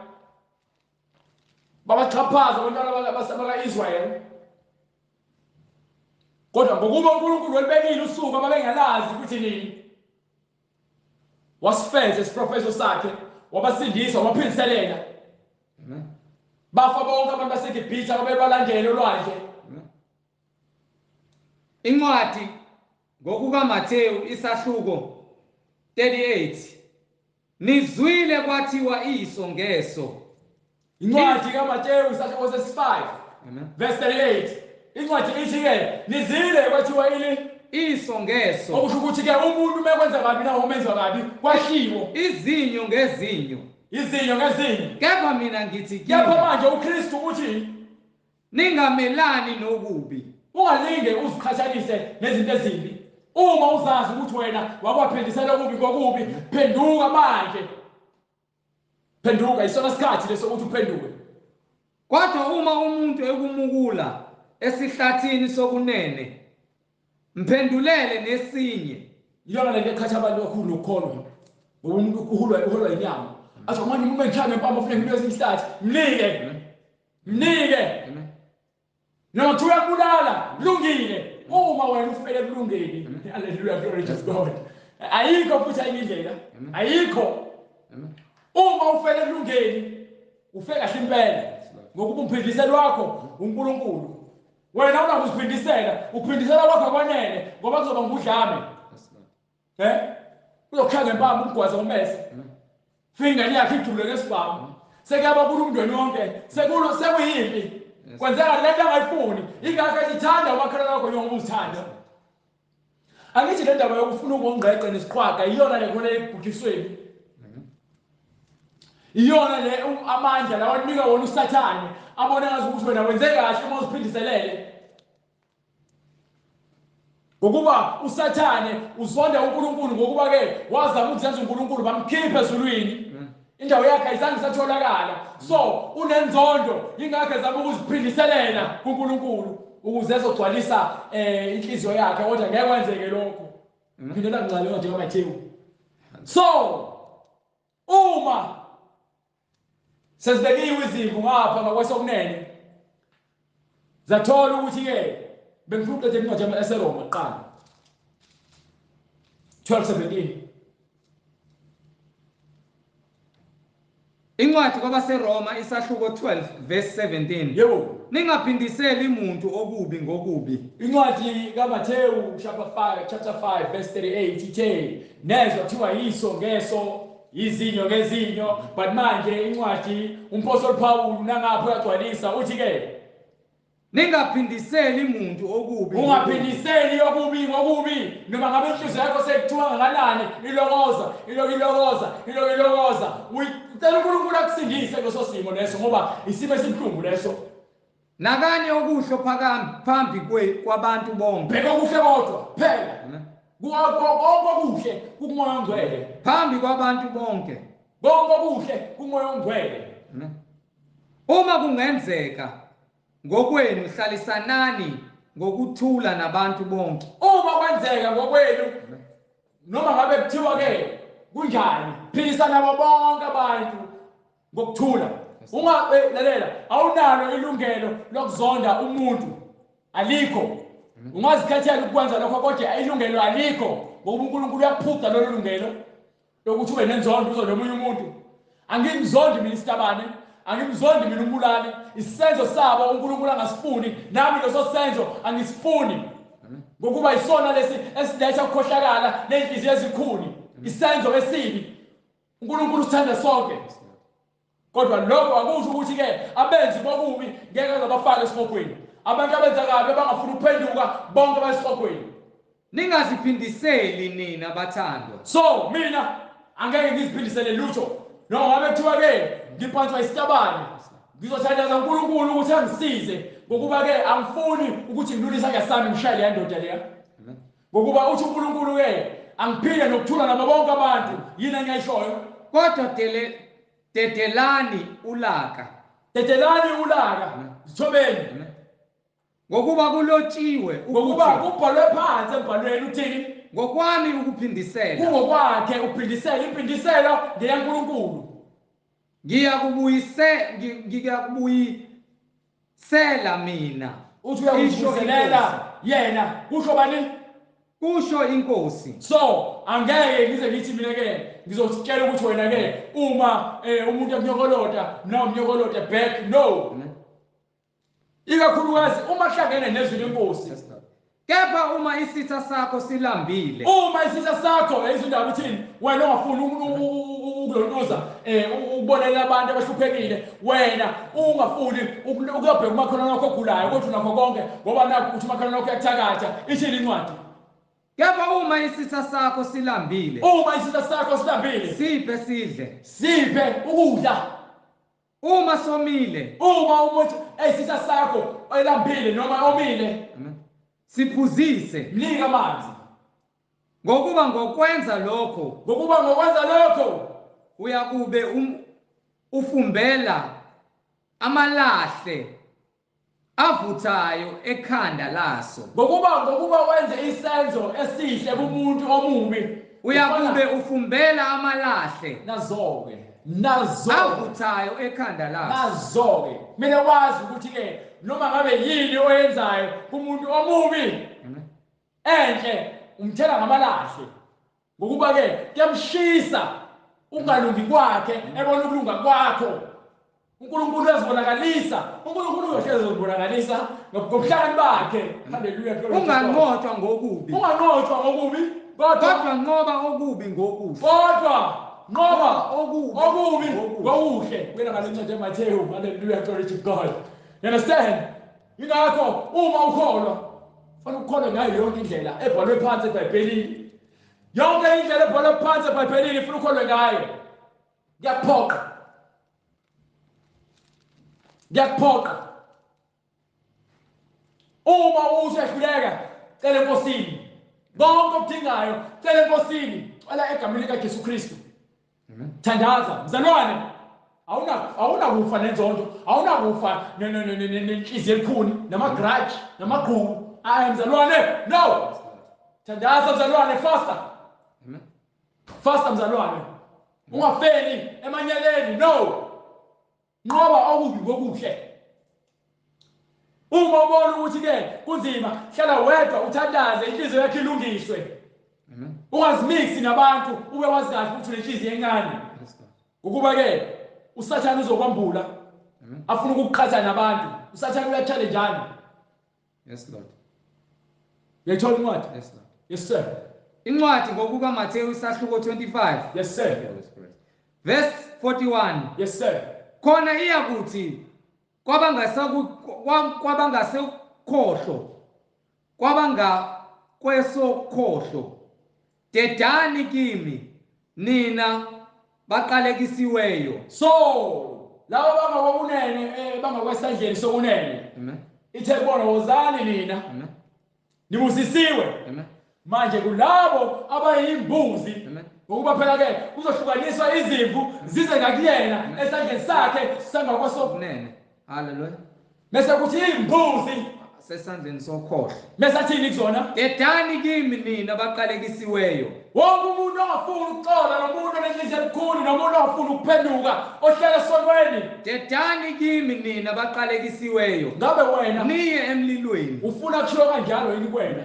Babaxhaphaza abantwana bakaIsrayeli. Kodwa ngokuba uNkulunkulu welibekile usuku ababengalazi ukuthi nini. Wasifeza isiprofeso sakhe wabasindisa wabaphindiselela.
Amen.
Bafa bonke abantu baseGibhithe ababebalandela olwandle.
Incwadi ngokukaMathewu isahluko 38. Nizwile kwathiwa iso ngeso.
Incwadi kaMathewu isahluko sesi-5 verse 38. Incwadi ithi ke nizile kwathiwa
iso ngeso.
Okusho ukuthi ke umuntu mekwenza kabi nawo umenza kabi kwahliwo.
Izinyo ngezinyo.
Izinyo ngezinyo.
Kepha mina ngithi
kepha manje uKristu uthi
ningamelani nokubi.
Ungalinge uziqhathanise nezinto ezimbi. Uma uzazi ukuthi wena wakwaphindisela okubi ngokubi, phenduka manje. Phenduka isona isikhathi leso ukuthi uphenduke.
Kodwa uma umuntu ekumukula esihlathini sokunene, mphendulele nesinye.
Iyona lento eqhatha abantu kakhulu ukukholwa. Ngoba umuntu uholwa inyama. Athi manje uma ngikhame empama ufike ngibuyele isihlathi, mnike. Noma kuthiwa uyakubulala, kulungile. Uma wena ufele kulungile. Hallelujah, glory to God. Ayikho futhi ayikho indlela. Ayikho. Uma ufele kulungile, ufe kahle impela. Ngokuba umphindiselo wakho uNkulunkulu. Wena una kuziphindisela, uphindisela wakho kwanele ngoba kuzoba ngudlame. Uzokhanga empama umgwaza umese. Finga yakhe ijule ngesibhamu. Sekuyaba kulumndweni wonke. Sekuyimpi. Kwenzeka lento angayifuni. Ingakho sithanda umakhelwane wakho njengoba uzithanda. Angithi le ndaba yokufuna ukungqeqe nesiqhwaga iyona le khona ebhukisweni. Iyona le amandla lawa anika wona uSathane abone ngazi ukuthi wena wenze kahle uma uziphindiselele. ngokuba usathane uzonda uNkulunkulu ngokuba ke wazama ukuzenza uNkulunkulu bamkhipha ezulwini indawo yakhe ayizange isatholakala so unenzondo ingakho ezama ukuziphindiselela kuNkulunkulu ukuze ezogcwalisa inhliziyo yakhe kodwa ngeke kwenzeke lokho phindela kancane nje kaMathewu so uma sesibekiwe izimvu ngapha ngakwesokunene zathola ukuthi ke bengifuna ukuqedela incwadi yaseRoma kuqala 12:17
Incwadi kwabaseRoma isahluko 12 verse 17.
yebo
Ningaphindiseli umuntu okubi ngokubi.
incwadi kaMathewu chapter 5 verse 38 ithe nezwa kuthiwa yiso ngeso izinyo ngezinyo but manje incwadi umpostoli Paul nangapho uyagcwalisa uthi ke
Ningaphindiseli umuntu okubi.
Ungaphindiseli okubi ngokubi noma ngabe inhliziyo yakho sekuthiwa ngakanani ilokoza ucela uNkulunkulu akusindise leso simo leso ngoba isimo esibhlungu leso
Nakanye okuhle phambi kwabantu bonke.
bheka okuhle kodwa phela konke okuhle kumoya ongcwele
Phambi kwabantu bonke.
konke okuhle kumoya ongcwele
Uma kungenzeka ngokwenu hlalisanani ngokuthula nabantu bonke.
uma kwenzeka ngokwenu noma ngabe kuthiwa ke kunjani philisana nabo bonke abantu ngokuthula lalela awunalo ilungelo lokuzonda umuntu alikho ungazikhethela ukwenza lokho kodwa ilungelo alikho ngoba uNkulunkulu uyakuphuca lelo lungelo lokuthi ube nenzondo uzonda omunye umuntu angimzondi mina isitabane angimzondi mina umbulali isenzo sabo uNkulunkulu angasifuni nami leso senzo angisifuni ngokuba isona lesi esiletha ukukhohlakala nenhliziyo ezikhuni isenzo esibi uNkulunkulu uthanda sonke kodwa lokho akusho ukuthi ke abenzi bokubi ngeke azabafaka esihogweni abantu abenza kabi abangafuni ukuphenduka bonke basihogweni
Ningaziphindiseli nina bathandwa.
so mina angeke ngiziphindisele lutho noma ngabe kuthiwa ke ngiphanthwa isitabane ngizothandaza uNkulunkulu ukuthi angisize ngokuba ke angifuni ukuthi ngidlule isandla sami ngishayele yandoda leya ngokuba uthi uNkulunkulu ke angiphile nokuthula nabo bonke abantu yini engiyishoyo
Kodwa dedelani ulaka.
zithobeni
Ngokuba kulotshiwe
ngokuba
ukuthi
kubhalwe phansi embhalweni uthini
ngokwami ukuphindisela.
kungokwakhe uphindisela impindiselo ngeyaNkulunkulu
ngiyakubuyisela mina.
uthi uyakuvuselela yena kusho bani
Kusho inkosi.
so angeke ngize ngithi mina ke ngizotshela ukuthi wena ke uma umuntu ekunyokolota mina umnyokolota back no ikakhulukazi uma hlangene nezwi lenkosi
Kepha uma isitha sakho silambile.
uma isitha sakho izindaba uthini wena ongafuni ukulontuza ukubonelela abantu abahluphekile wena ungafuni ukuyobheka umakhelwane wakho ogulayo kodwa nakho konke ngoba nakho ukuthi umakhelwane wakho uyakuthakatha ishilo incwadi
Kepha uma isitha sakho silambile.
uma isitha sakho silambile
Siphe sidle.
siphe ukudla
Uma somile.
uma umuntu isitha sakho elambile noma omile
Siphuzise.
mnika amanzi
Ngokuba ngokwenza lokho uyakube ufumbela amalahle avuthayo ekhanda laso.
ngokuba wenze isenzo esihle kumuntu omubi
Uyakube ufumbela amalahle
nazoke
avuthayo ekhanda laso.
nazoke mina wazi ukuthi ke noma ngabe yini oyenzayo kumuntu omubi enhle umthela ngamalahle ngokuba ke kuyamshisa ungalungi kwakhe ebona ukulunga kwakho uNkulunkulu uyazibonakalisa uNkulunkulu uyohlezi uzibonakalisa ngobuhlakani bakhe haleluya
Unganqotshwa ngokubi kodwa nqoba okubi ngokuhle.
kodwa ngoba
okubi
ngokuhle wena ngalencwadi yaMathewu haleluya glory to God you understand ingakho uma ukholwa fanele ukholwe ngayo yonke indlela ebhalwe phansi eBhayibhelini yonke indlela ebhalwe phansi eBhayibhelini fanele ukholwe ngayo ngiyakuphoqa uma usehluleka cela enkosini konke okudingayo cela enkosini cela egameni likaJesu Kristu. Thandaza mzalwane, awunakufa nenzondo, awunakufa nenhliziyo elikhuni namagrudge namagqubu. Mzalwane, no. Thandaza mzalwane, fasta mzalwane, ungafeli emanyeleni, no. Nqoba okubi ngokuhle. Uma ubona ukuthi ke kunzima, hlala wedwa uthandaze, inhliziyo yakho ilungiswe. Ungazimixi nabantu, ube wazi kahle ukuthi unenhliziyo encane. Ukuba ke usathana uzokwambula, afuna ukuqhatha nabantu. Usathana uyachallengeana.
Yes Lord.
Uyayithola incwadi?
Yes Lord.
Yes sir.
Incwadi ngokuka Mateyu isahluko 25.
Yes sir.
Verse 41.
Yes sir.
Khona iyakuthi kwabangasekhohlo kwabangakwesokhohlo, dedani kimi nina baqalekisiweyo.
So labo bangakwabunene bangakwesandleni sokunene, ithe bona wozani nina nibusisiwe. Manje kulabo abayimbuzi, ngokuba phela ke kuzohlukaniswa izimvu zize ngakuyena esandleni sakhe sangakwesokunene.
Hallelujah.
Mase kuthi imbuzi
sesandleni sokhohlo.
Mase athini kuzona?
Dedani kimi nina baqalekisiweyo.
Wonke umuntu ongafuni ukuxola, nomuntu onenhliziyo ebukhuni, nomuntu ongafuni ukuphenduka, ohlala esonweni,
dedani kimi nina baqalekisiweyo.
Ngabe wena
niye emlilweni.
Ufuna kushiwo kanjalo yini kuwena?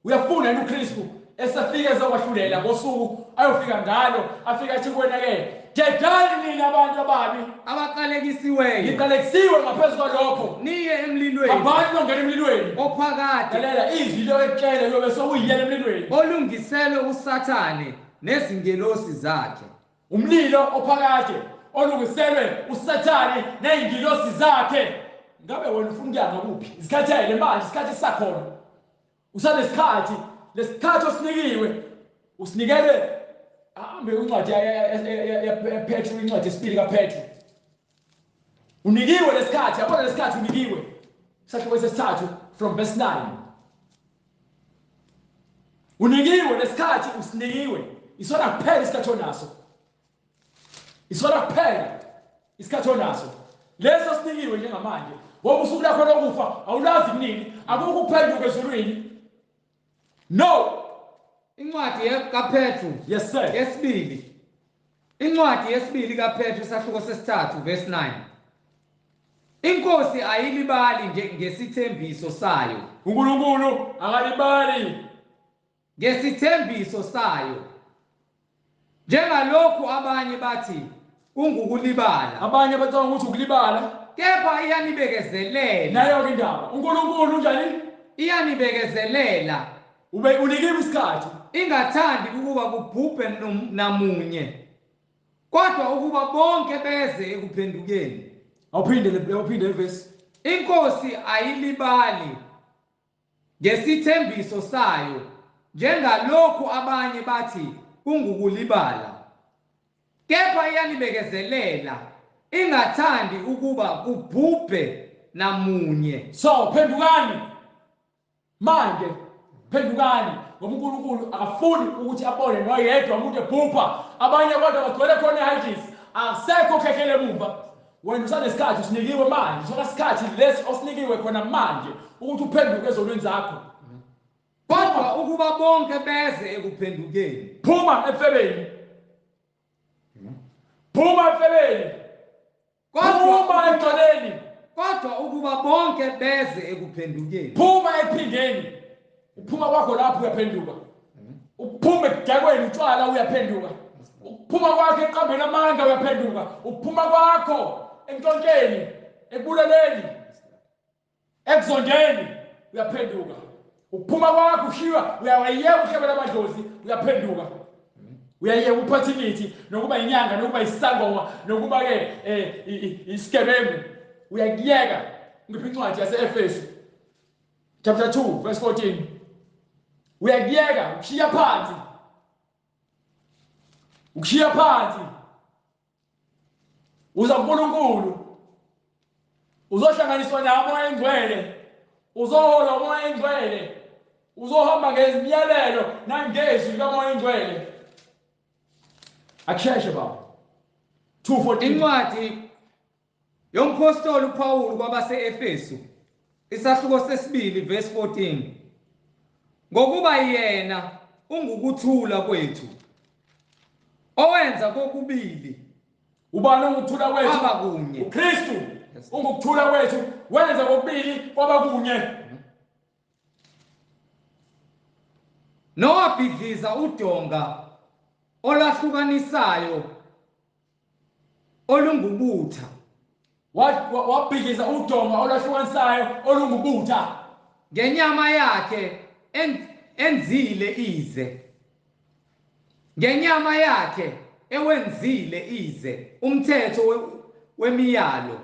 Uyafuna yini uKristu esafika ezokwahlulela ngosuku ayofika ngalo, afika athi kuwena ke, dedani nina abantu ababi
abaqalekisiweyo.
Niqalekisiwe ngaphezu kwalokho,
niye emlilweni.
abantu bongena emlilweni
ophakade.
Lalela izwi lokutshela yobe sokuyiyela emlilweni,
olungiselwe uSathane nezingelosi zakhe.
Umlilo ophakade olungiselwe uSathane nezingelosi zakhe. Ngabe wena ufuna ukuya ngakuphi? Isikhathi yayile manje, isikhathi sakhona. Usanesikhathi, lesikhathi osinikiwe usinikele. Ahambe incwadi yaPetru, incwadi yesibili kaPetru. Unikiwe lesikhathi, yabona lesikhathi unikiwe. Isahluko sesithathu from verse 9. Unikiwe lesikhathi, usinikiwe. Isona kuphela isikhathi onaso. Isona kuphela isikhathi onaso. Leso sinikiwe njengamanje. Ngoba usuku lakho lokufa awulazi kunini, akukho ukuphenduka ezulwini. No.
Incwadi kaPetru.
Yes sir.
Yesibili. Incwadi yesibili kaPetru isahluko sesithathu verse 9. Inkosi ayilibali ngesithembiso sayo.
uNkulunkulu akalibali
ngesithembiso sayo. Njengalokhu abanye bathi ungukulibala.
Abanye bacanga ukuthi ukulibala.
Kepha iyanibekezelela.
Nayo ke indaba. uNkulunkulu njani?
Iyanibekezelela.
Unikiwe isikhathi.
Ingathandi ukuba kubhubhe namunye, kodwa ukuba bonke beze ekuphendukeni.
Awuphinde verse.
Inkosi ayilibali ngesithembiso sayo, njengalokhu abanye bathi kungukulibala. Kepha iyanibekezelela, ingathandi ukuba kubhubhe namunye.
So phendukani manje, phendukani, ngoba uNkulunkulu akafuni ukuthi abone noyedwa umuntu ebhupha. Abanye kodwa bagcwele khona eHadis, akusekho ukhekhele emuva. Wena usanesikhathi, usinikiwe manje, usona isikhathi lesi osinikiwe khona manje ukuthi uphenduke ezonweni zakho.
Kodwa ukuba bonke beze ekuphendukeni.
Phuma efebeni. Phuma efebeni. Phuma egcoleni.
Kodwa ukuba bonke beze ekuphendukeni.
Phuma ephingeni. Uphuma kwakho lapho uyaphenduka. Uphuma ekudakweni utshwala uyaphenduka. Uphuma kwakho eqambeni amanga uyaphenduka. Uphuma kwakho entonkeni, ekubuleleni, ekuzondeni uyaphenduka. Uphuma kwakho ushiwa, uyawayeka uhlelo lamadlozi uyaphenduka. Uyayeka uphatha imithi, nokuba inyanga, nokuba isangoma, nokuba ke isigebengu, uyakuyeka. Ngiphi incwadi yase-Efesu chapter 2 verse 14. Uyakuyeka, ukushiya phansi. Ukushiya phansi. Uza kuNkulunkulu. Uzohlanganiswa namoya engcwele. Uzohola umoya engcwele. uzohamba ngezimiyalelo nangezwi likamoya engcwele. Akusheshe baba. 2:14.
Incwadi yomphostoli uPawulu kwabase-Efesu isahluko sesibili verse 14. Ngokuba yena ungukuthula kwethu owenza kokubili
Ubani ungukuthula kwethu?
abakunye.
uKristu ungukuthula kwethu wenza kokubili kwabakunye.
Nowabhidliza udonga olahlukanisayo olungubutha
Wabhidliza udonga olwahlukanisayo olungubutha
ngenyama yakhe enzile ize. Ngenyama yakhe ewenzile ize umthetho wemiyalo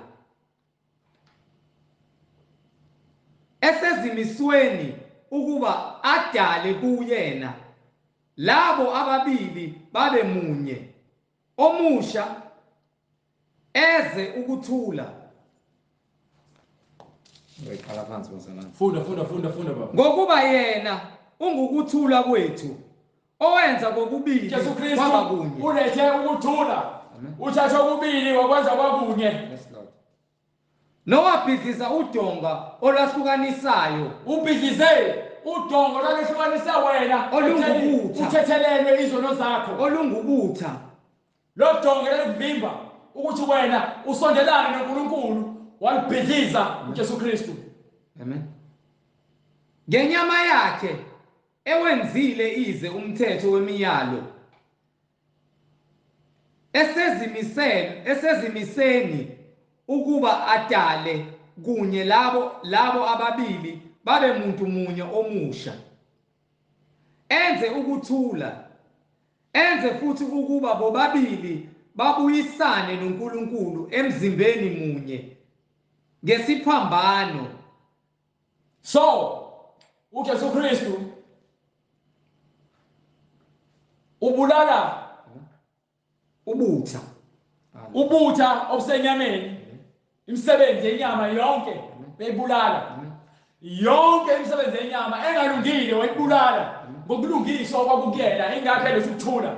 esezimisweni ukuba adale kuyena labo ababili babe munye omusha eze ukuthula. Ngiqala phansi bazalwane.
Funda baba.
Ngokuba yena ungukuthula kwethu owenza kokubili
Jesu Kristu
kwabakunye.
ulethe ukuthula. Uthathe okubili wakwenza kwakunye.
Yes Lord. Nowabhidliza udonga olwahlukanisayo
Ubhidlize udonga olwahlukanisa wena
olungubutha
uthethelelwe izono zakho.
olungubutha
Lo donga lekuvimba ukuthi wena usondelane noNkulunkulu walibhidliza uJesu Kristu.
Amen. Ngenyama yakhe ewenzile ize umthetho wemiyalo esezimiseni ukuba adale kunye labo ababili babe muntu munye omusha enze ukuthula enze futhi ukuba bobabili babuyisane noNkulunkulu emzimbeni munye ngesiphambano.
So uJesu Kristu ubulala
ubutha
obusenyameni. Imisebenzi yenyama yonke beyibulala. Yonke imisebenzi yenyama engalungile wayibulala ngokulungiswa kwakuyena. Ingakho elethe ukuthula.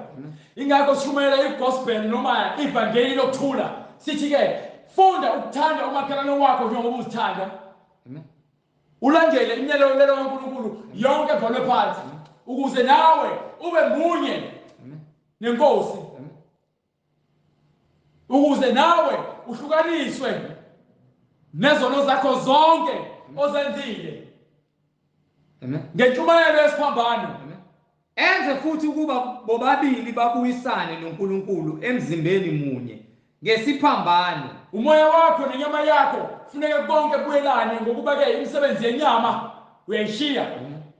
Ingakho sishumayela igospel noma ivangeli lokuthula. Sithi ke funda ukuthanda umakhelwane wakho njengoba uzithanda. Ulandele imiyalelo kaNkulunkulu yonke ebhalwe phansi ukuze nawe ube munye nenkosi. Ukuze nawe uhlukaniswe nezono zakho zonke ozenzile. Ngentshumayelo yesiphambano.
Enze futhi ukuba bobabili babuyisane noNkulunkulu emzimbeni munye ngesiphambano.
Umoya wakho nenyama yakho kufuneka konke kuyelane ngokuba ke imisebenzi yenyama uyayishiya.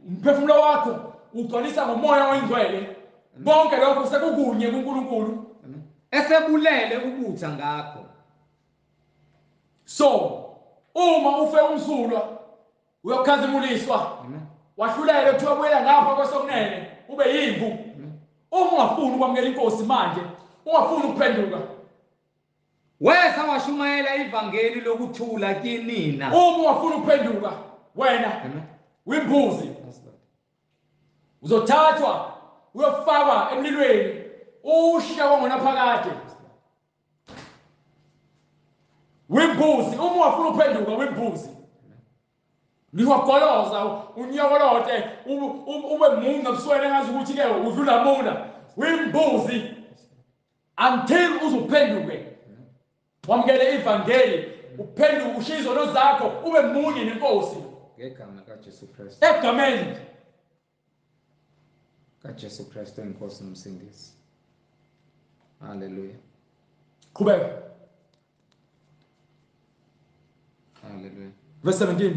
Umphefumulo wakho ugcwalisa ngomoya oyingcwele. Konke lokho sekukunye kuNkulunkulu.
Esebulele ubutha ngakho.
So uma ufe umsulwa uyakhazimuliswa. Wahlulele kuthiwa buyela ngapha kwesokunene ube yimvu. Uma ungafuni ukwamukela inkosi manje, ungafuni ukuphenduka,
Weza washumayela ivangeli lokuthula kinina.
uma ungafuni ukuphenduka wena uyimbuzi. Uzothathwa uyofakwa emlilweni ushiya kwangonaphakade. Uyimbuzi. Uma ungafuni ukuphenduka uyimbuzi. Ngiwagoloza unyokolote ube munga ebusweni engazi ukuthi ke udlula muna. Uyimbuzi until uzuphenduke. Wamukele ivangeli uphenduke ushiye izono zakho ube munye nenkosi.
Ngegama kaJesu Kristu.
Egameni
kaJesu Kristu enkosi nomsindisi. Hallelujah.
qhubeka.
Hallelujah.
Verse 17.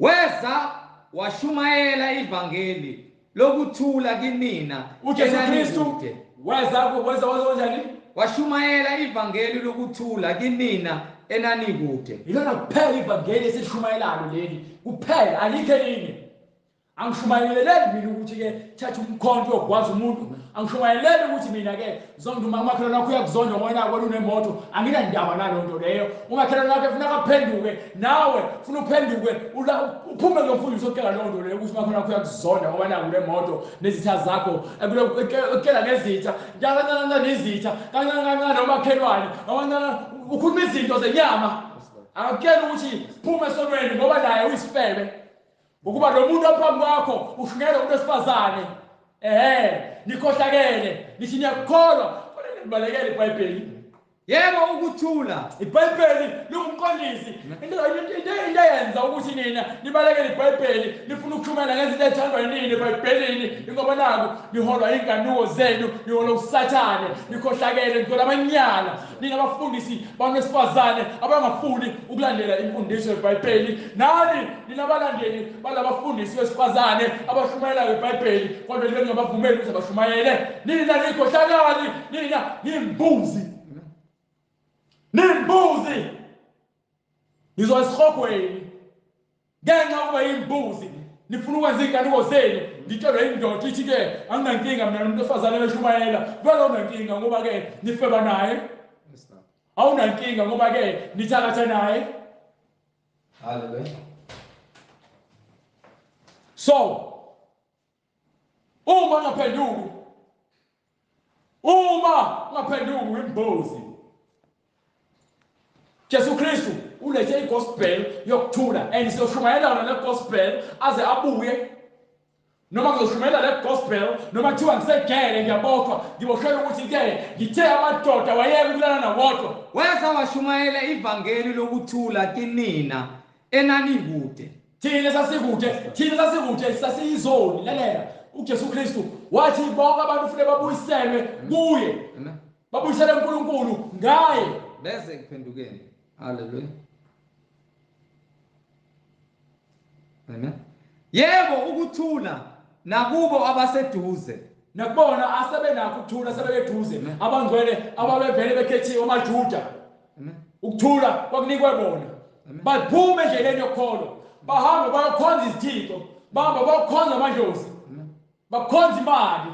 Weza washumayela ivangeli lokuthula kinina.
uJesu Kristu weza njani?
Washumayela ivangeli lokuthula kinina enanikude.
Ilona kuphela ivangeli esilishumayelayo leli. Kuphela alikho elinye. Angishumayeleli mina ukuthi ke thatha umkhonto ogwaza umuntu. Angishumayeleli ukuthi mina ke zonke umakhelwane wakho uyakuzonda ngoba kwena unemoto. Anginandaba nalonto leyo. Umakhelwane wakho ufuna akaphenduke nawe ufuna uphenduke uphume ngemfundiso okela lonto leyo ukuthi umakhelwane wakho uyakuzonda ngoba naku lemoto nezitha zakho ekela ngezitha kancane nezitha kancane nomakhelwane ukhuluma izinto zenyama. Akakela ukuthi phume esonweni ngoba naye uyisifebe. Ukuba lo muntu ophambi kwakho ushungela umuntu wesifazane nikhohlakele nithi niyakukholwa kufanele nibalekele iBhayibheli.
Yebo ukuthula
iBhayibheli lingumqondisi into eyenza ukuthi nina nibalekele iBhayibheli nifuna ukuthumela ngezinto ezithandwa yini eBhayibhelini ngoba naku niholwa inganuko zenu niholwa usathane nikhohlakele nithola abanyala nina abafundisi banwesifazane abangafuni ukulandela imfundiso yeBhayibheli nani nina abalandeli balabafundisi besifazane abashumayela ngeBhayibheli kodwa ningabavumeli ukuthi abashumayele nina nikhohlakali nina nimbuzi. Nimbuzi nizo esihogweni ngenxa yokuba imbuzi nifuna ukwenza inkanuko zenu ngitshelwe indoda ithi ke anginankinga mina nomuntu ofazane beshumayela vele unankinga ngoba ke nifeba naye awunankinga ngoba ke nithakatha naye.
Hallelujah.
So uma ungaphenduki imbuzi. Jesu Kristu ulethe igospel yokuthula and siyoshumayela le gospel aze abuye noma ngizoshumayela le gospel noma kuthiwa ngisegele ngiyaboshwa ngiboshwela ukuthi ke ngithe amadoda wayeka ukulala nawodwa
weza washumayela ivangeli lokuthula kinina enanikude.
thina sasikude sasiyizoni lalela uJesu Kristu wathi bonke abantu kufanele babuyiselwe kuye babuyiselwe uNkulunkulu ngaye
bese kuphendukeni. Hallelujah. Amen. Yebo ukuthula nakubo abaseduze
nakubona asebenakho ukuthula sebekeduze abangcwele ababevele bekhethiwe amaJuda. Ukuthula kwakunikwe bona baphume endleleni yokholo bahambe bayokhonza izithixo bahamba bayokhonza amadlozi bakhonza imali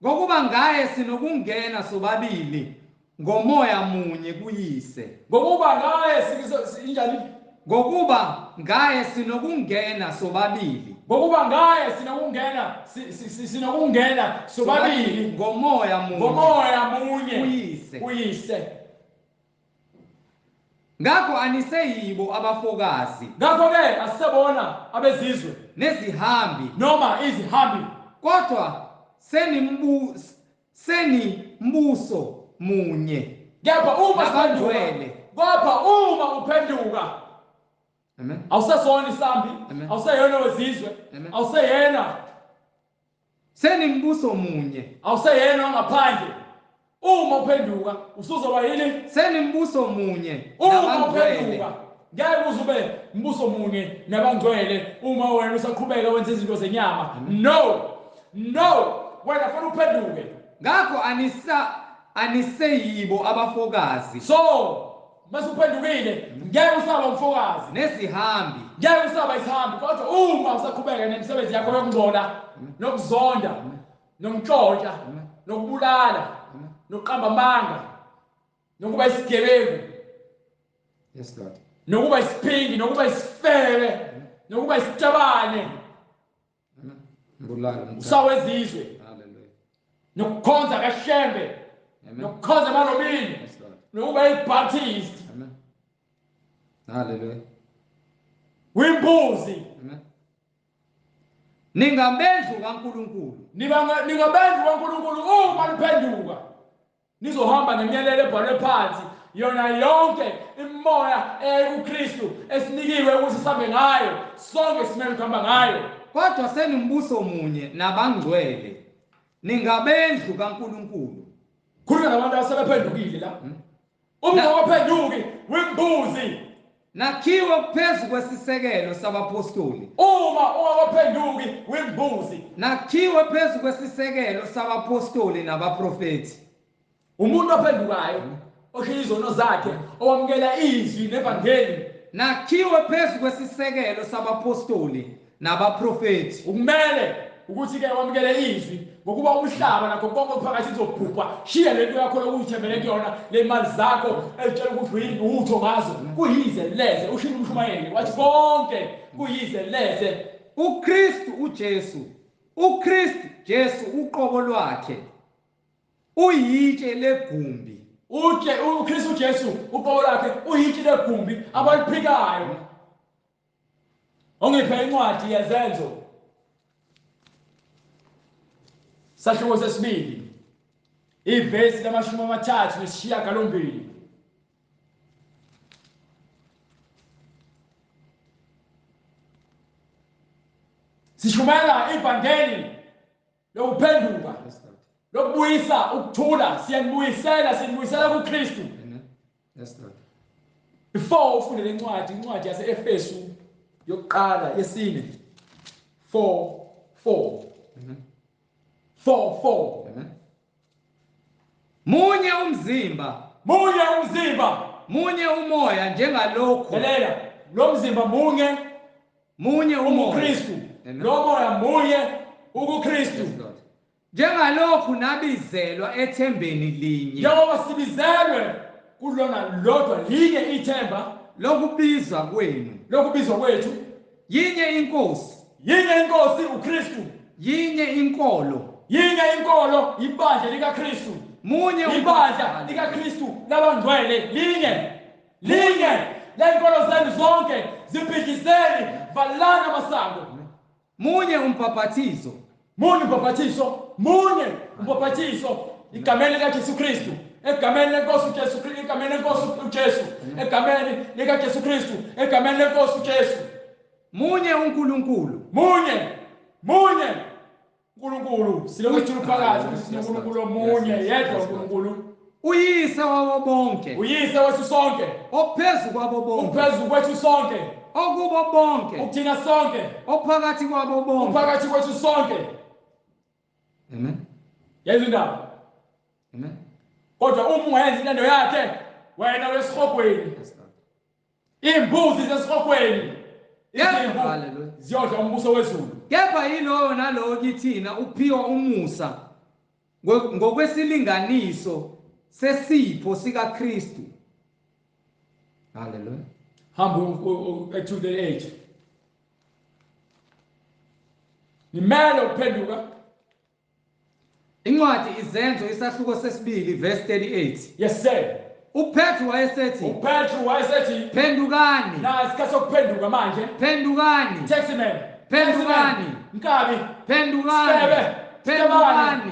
ngokuba ngaye sinokungena sobabili ngomoya munye kuyise.
Ngokuba ngaye sinjani?
Ngokuba ngaye sinokungena sobabili.
Ngokuba ngaye sinokungena sobabili
ngomoya munye
kuyise.
Ngakho aniseyibo abafokazi.
Ngakho ke asisebona abezizwe
nezihambi
noma izihambi
kodwa senimbuso munye.
Kepha uma uphenduka
amen
awusesona isambi awuseyona wezizwe awuseyena
senimbuso munye
awuseyena ngaphandle. Uma uphenduka usuzoba yini?
Senimbuso munye
uma uphenduka ngeke uzube mbuso munye nabangcwele uma wena usaqhubeka wenza izinto zenyama. No wena fanele uphenduke.
Ngakho aniseyibo abafokazi.
So mase uphendukile ngeke usaba umfokazi
nezihambi
ngeke usaba isihambi kodwa uma usaqhubeka nemisebenzi yakho yokungcola nokuzonda nomtshontsha nokubulala nokuqamba amanga nokuba isigebengu.
Yes Lord.
Nokuba isiphingi nokuba isifebe nokuba isitabane usawezizwe nokukhonza kaShembe nokukhonza emalobini nokuba iBaptist.
Hallelujah.
Wimbuzi
ningabendlu kaNkulunkulu.
Ningabendlu kaNkulunkulu uma niphenduka nizohamba ngemiyalelo ebhalwe phansi yona yonke imoya kuKristu esinikiwe ukuthi sihambe ngayo sonke simele ukuhamba ngayo.
Kodwa senimbuso munye nabangcwele ningabendlu kaNkulunkulu.
Khuluma nabantu asebephendukile la. Uma ungaphenduki wimbuzi
nakhiwe phezu kwesisekelo sabapostoli.
Uma ungaphenduki wimbuzi
nakhiwe phezu kwesisekelo sabapostoli nabaprofeti.
Umuntu ophendukayo oshiya izono zakhe owamukela izwi nevangeli
nakhiwe phezu kwesisekelo sabapostoli nabaprofethi.
Ukumele ukuthi ke wamukele izwi ngokuba umhlaba nakho konke phakathi izobhubha. Shiya lento yakho lokuyithembele kuyona le mali zakho ezitshela ukuthi utho ngazo kuyize leze. Ushilo umshumayeli wathi konke kuyize leze.
uKristu Jesu uqobo lwakhe uyitshe legumbi.
uKristu Jesu uqobo lwakhe uyitshe legumbi abaliphikayo. Ongiphe incwadi yezenzo sahluko sesibili ivesi lama-38. Sishumayela ivangeli lokuphenduka lokubuyisa ukuthula. Sinibuyisela kuKristu. Before ufunde le incwadi yase-Efesu yokuqala yesine 4:4. 4:4.
Munye umzimba, munye umoya njengalokho.
Lalela, lo mzimba munye uKristu. Lo moya munye uKristu.
Njengalokhu nabizelwa ethembeni linye.
Njengoba sibizelwe kulona lodwa linye ithemba
lokubizwa kwethu. Yinye inkosi
uKristu.
Yinye inkolo
Ibandla likaKristu.
Munye
ibandla likaKristu labangcwele linye. Le nkolo zenu zonke zibhidlizeni, valana masango.
Munye umbhaphathiso.
Igameni likaJesu Kristu. Egameni lenkosi uJesu Kristu. Egameni lenkosi uJesu. Egameni likaJesu Kristu. Egameni lenkosi uJesu.
Munye uNkulunkulu.
uNkulunkulu silokuthi phakathi uNkulunkulu omunye yedwa uNkulunkulu.
Uyise wabo bonke.
Uyise wethu sonke.
Ophezu kwabo bonke.
Uphezu kwethu sonke.
Okubo bonke.
Ukuthina sonke.
Ophakathi kwabo bonke.
Uphakathi kwethu sonke.
Amen.
Yenza indaba.
Amen.
Kodwa uma ungenza intando yakhe wena wesihogweni. Imbuzi zesihogweni.
Hallelujah.
Ziyodla umbuso wezulu.
Kepha yiloyo nalowo kithina uphiwa umusa ngokwesilinganiso sesipho sikaKristu. Hallelujah.
Hamba to the age. Nimele ukuphenduka.
Incwadi izenzo isahluko sesibili verse 38.
Yes sir.
uPetru wayesethi phendukani.
Na isikhathi sokuphenduka manje.
Phendukani.
Text man.
Phendukani.
Nkabi.
Phendukani. Phendukani.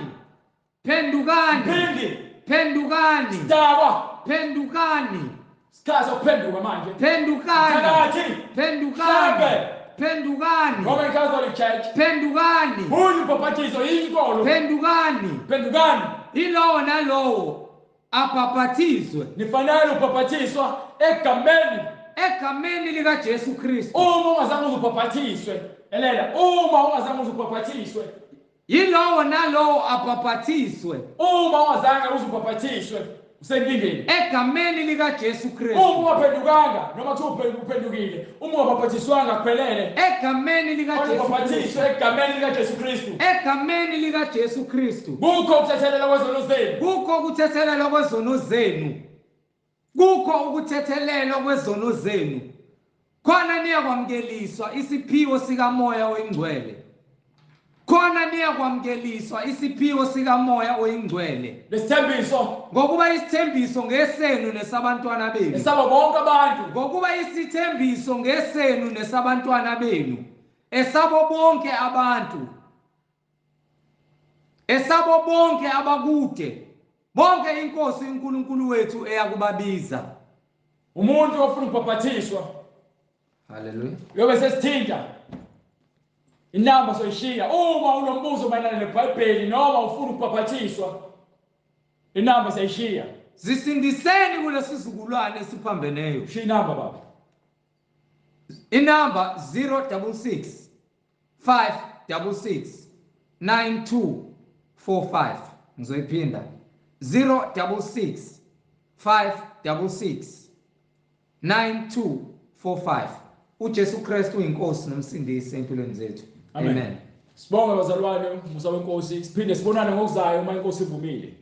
Phendukani.
Phindi.
Phendukani.
Sidakwa.
Phendukani.
Isikhathi sokuphenduka manje.
Phendukani. Phendukani. Phendukani.
Roman Catholic Church.
Phendukani.
Munye ubhaphathizo inkolo.
Phendukani. Ilowo nalowo abhaphathizwe.
Nifanele ubhaphathiswa egameni
likaJesu Kristu.
Uma ungazange uzubhaphathiswe, elela, uma ungazange uzubhaphathiswe,
yilowo nalowo abhaphathiswe.
Uma ungazange uzubhaphathiswe, usenkingeni.
Egameni likaJesu Kristu.
Uma ungaphendukanga noma kuthiwa uphendukile, uma ungabhaphathiswanga kuphelele,
egameni likaJesu Kristu.
Egameni likaJesu Kristu.
Egameni likaJesu Kristu.
Kukho ukuthethelela kwezono zenu.
Kukho ukuthethelelwa kwezono zenu. Kukho ukuthethelelwa kwezono zenu. Khona niyakwamkeliswa isiphiwo sikamoya oyingcwele. Khona niyakwamkeliswa isiphiwo sikamoya oyingcwele.
Lesithembiso
ngokuba isithembiso ngesenu nesabantwana benu.
Esaba bonke abantu.
Ngokuba isithembiso ngesenu nesabantwana benu. Esabo bonke abantu. Esabo bonke abakude. Bonke inkosi uNkulunkulu wethu eyakubabiza.
Umuntu ofuna ukubhaphathiswa.
Hallelujah.
Yobe sesithinta. Inamba soyishiya. Uma unombuzo mayelana neBhayibheli noma ufuna ukubhaphathiswa, inamba sayishiya.
Zisindiseni kulesizukulwane esiphambeneyo.
Shiya inamba baba.
Inamba 066 566 9245. Ngizoyiphinda 066 566 9245. uJesu Kristu uyinkosi nomsindisi empilweni zethu.
Amen.
Amen.
Sibonga bazalwane, umusa wenkosi. Siphinde sibonane ngokuzayo uma inkosi ivumile.